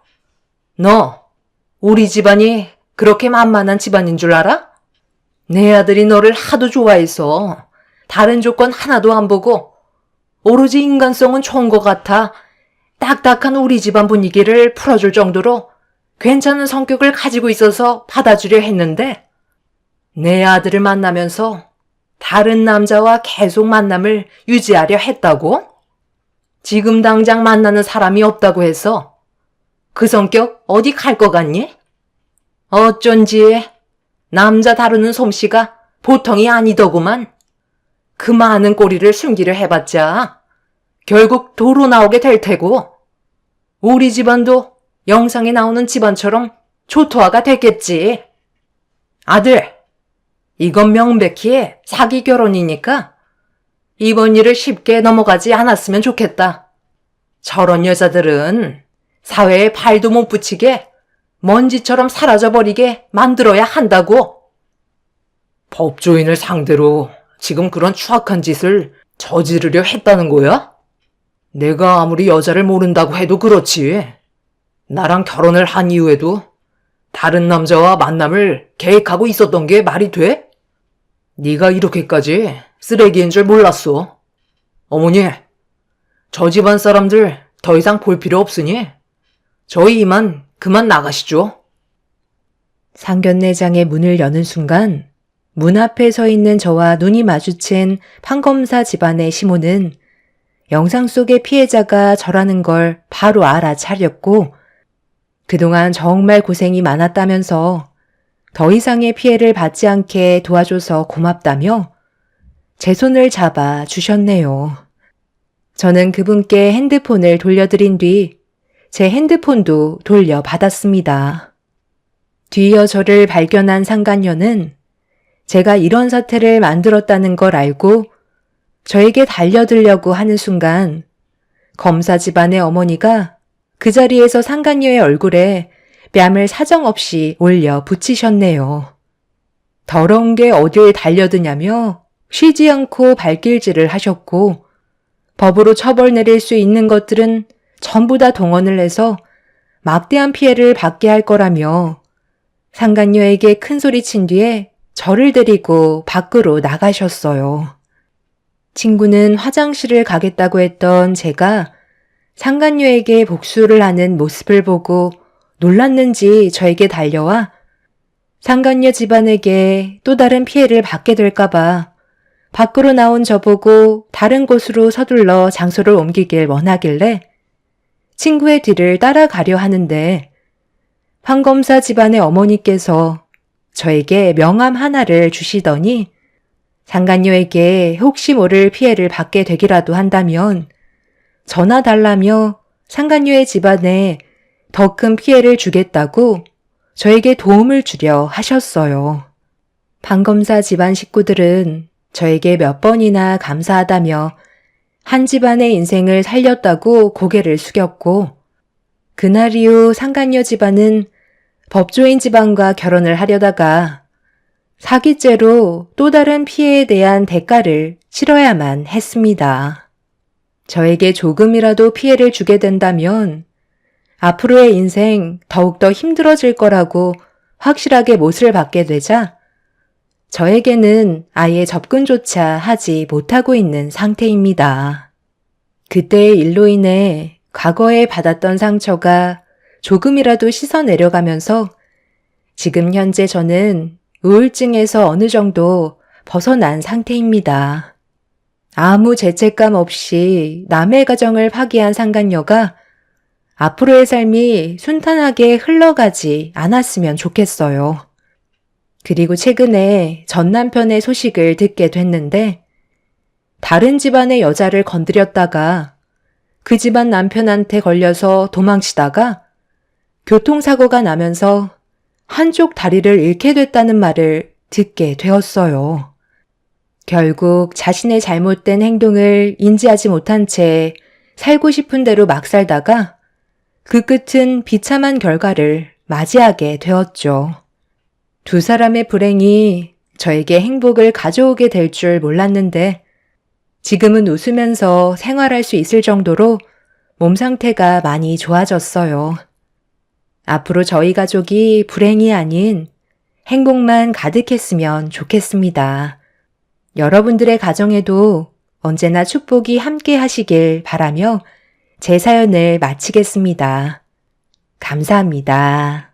너 우리 집안이 그렇게 만만한 집안인 줄 알아? 내 아들이 너를 하도 좋아해서 다른 조건 하나도 안 보고 오로지 인간성은 좋은 것 같아 딱딱한 우리 집안 분위기를 풀어줄 정도로 괜찮은 성격을 가지고 있어서 받아주려 했는데 내 아들을 만나면서 다른 남자와 계속 만남을 유지하려 했다고? 지금 당장 만나는 사람이 없다고 해서 그 성격 어디 갈 것 같니? 어쩐지 남자 다루는 솜씨가 보통이 아니더구만. 그 많은 꼬리를 숨기려 해봤자 결국 도로 나오게 될 테고 우리 집안도 영상에 나오는 집안처럼 초토화가 됐겠지. 아들, 이건 명백히 사기 결혼이니까 이번 일을 쉽게 넘어가지 않았으면 좋겠다. 저런 여자들은 사회에 발도 못 붙이게 먼지처럼 사라져버리게 만들어야 한다고. 법조인을 상대로 지금 그런 추악한 짓을 저지르려 했다는 거야? 내가 아무리 여자를 모른다고 해도 그렇지. 나랑 결혼을 한 이후에도 다른 남자와 만남을 계획하고 있었던 게 말이 돼? 네가 이렇게까지 쓰레기인 줄 몰랐어. 어머니, 저 집안 사람들 더 이상 볼 필요 없으니 저희 이만 그만 나가시죠. 상견례장의 문을 여는 순간 문 앞에 서 있는 저와 눈이 마주친 판검사 집안의 시모는 영상 속의 피해자가 저라는 걸 바로 알아차렸고 그동안 정말 고생이 많았다면서 더 이상의 피해를 받지 않게 도와줘서 고맙다며 제 손을 잡아 주셨네요. 저는 그분께 핸드폰을 돌려드린 뒤 제 핸드폰도 돌려받았습니다. 뒤이어 저를 발견한 상간녀는 제가 이런 사태를 만들었다는 걸 알고 저에게 달려들려고 하는 순간 검사 집안의 어머니가 그 자리에서 상간녀의 얼굴에 뺨을 사정없이 올려 붙이셨네요. 더러운 게 어딜 달려드냐며 쉬지 않고 발길질을 하셨고 법으로 처벌 내릴 수 있는 것들은 전부 다 동원을 해서 막대한 피해를 받게 할 거라며 상간녀에게 큰 소리 친 뒤에 저를 데리고 밖으로 나가셨어요. 친구는 화장실을 가겠다고 했던 제가 상간녀에게 복수를 하는 모습을 보고 놀랐는지 저에게 달려와 상간녀 집안에게 또 다른 피해를 받게 될까봐 밖으로 나온 저보고 다른 곳으로 서둘러 장소를 옮기길 원하길래 친구의 뒤를 따라가려 하는데 판검사 집안의 어머니께서 저에게 명함 하나를 주시더니 상간녀에게 혹시 모를 피해를 받게 되기라도 한다면 전화 달라며 상간녀의 집안에 더 큰 피해를 주겠다고 저에게 도움을 주려 하셨어요. 판검사 집안 식구들은 저에게 몇 번이나 감사하다며 한 집안의 인생을 살렸다고 고개를 숙였고 그날 이후 상간녀 집안은 법조인 집안과 결혼을 하려다가 사기죄로 또 다른 피해에 대한 대가를 치러야만 했습니다. 저에게 조금이라도 피해를 주게 된다면 앞으로의 인생 더욱더 힘들어질 거라고 확실하게 못을 받게 되자 저에게는 아예 접근조차 하지 못하고 있는 상태입니다. 그때의 일로 인해 과거에 받았던 상처가 조금이라도 씻어내려가면서 지금 현재 저는 우울증에서 어느 정도 벗어난 상태입니다. 아무 죄책감 없이 남의 가정을 파기한 상간녀가 앞으로의 삶이 순탄하게 흘러가지 않았으면 좋겠어요. 그리고 최근에 전 남편의 소식을 듣게 됐는데 다른 집안의 여자를 건드렸다가 그 집안 남편한테 걸려서 도망치다가 교통사고가 나면서 한쪽 다리를 잃게 됐다는 말을 듣게 되었어요. 결국 자신의 잘못된 행동을 인지하지 못한 채 살고 싶은 대로 막 살다가 그 끝은 비참한 결과를 맞이하게 되었죠. 두 사람의 불행이 저에게 행복을 가져오게 될 줄 몰랐는데 지금은 웃으면서 생활할 수 있을 정도로 몸 상태가 많이 좋아졌어요. 앞으로 저희 가족이 불행이 아닌 행복만 가득했으면 좋겠습니다. 여러분들의 가정에도 언제나 축복이 함께 하시길 바라며 제 사연을 마치겠습니다. 감사합니다.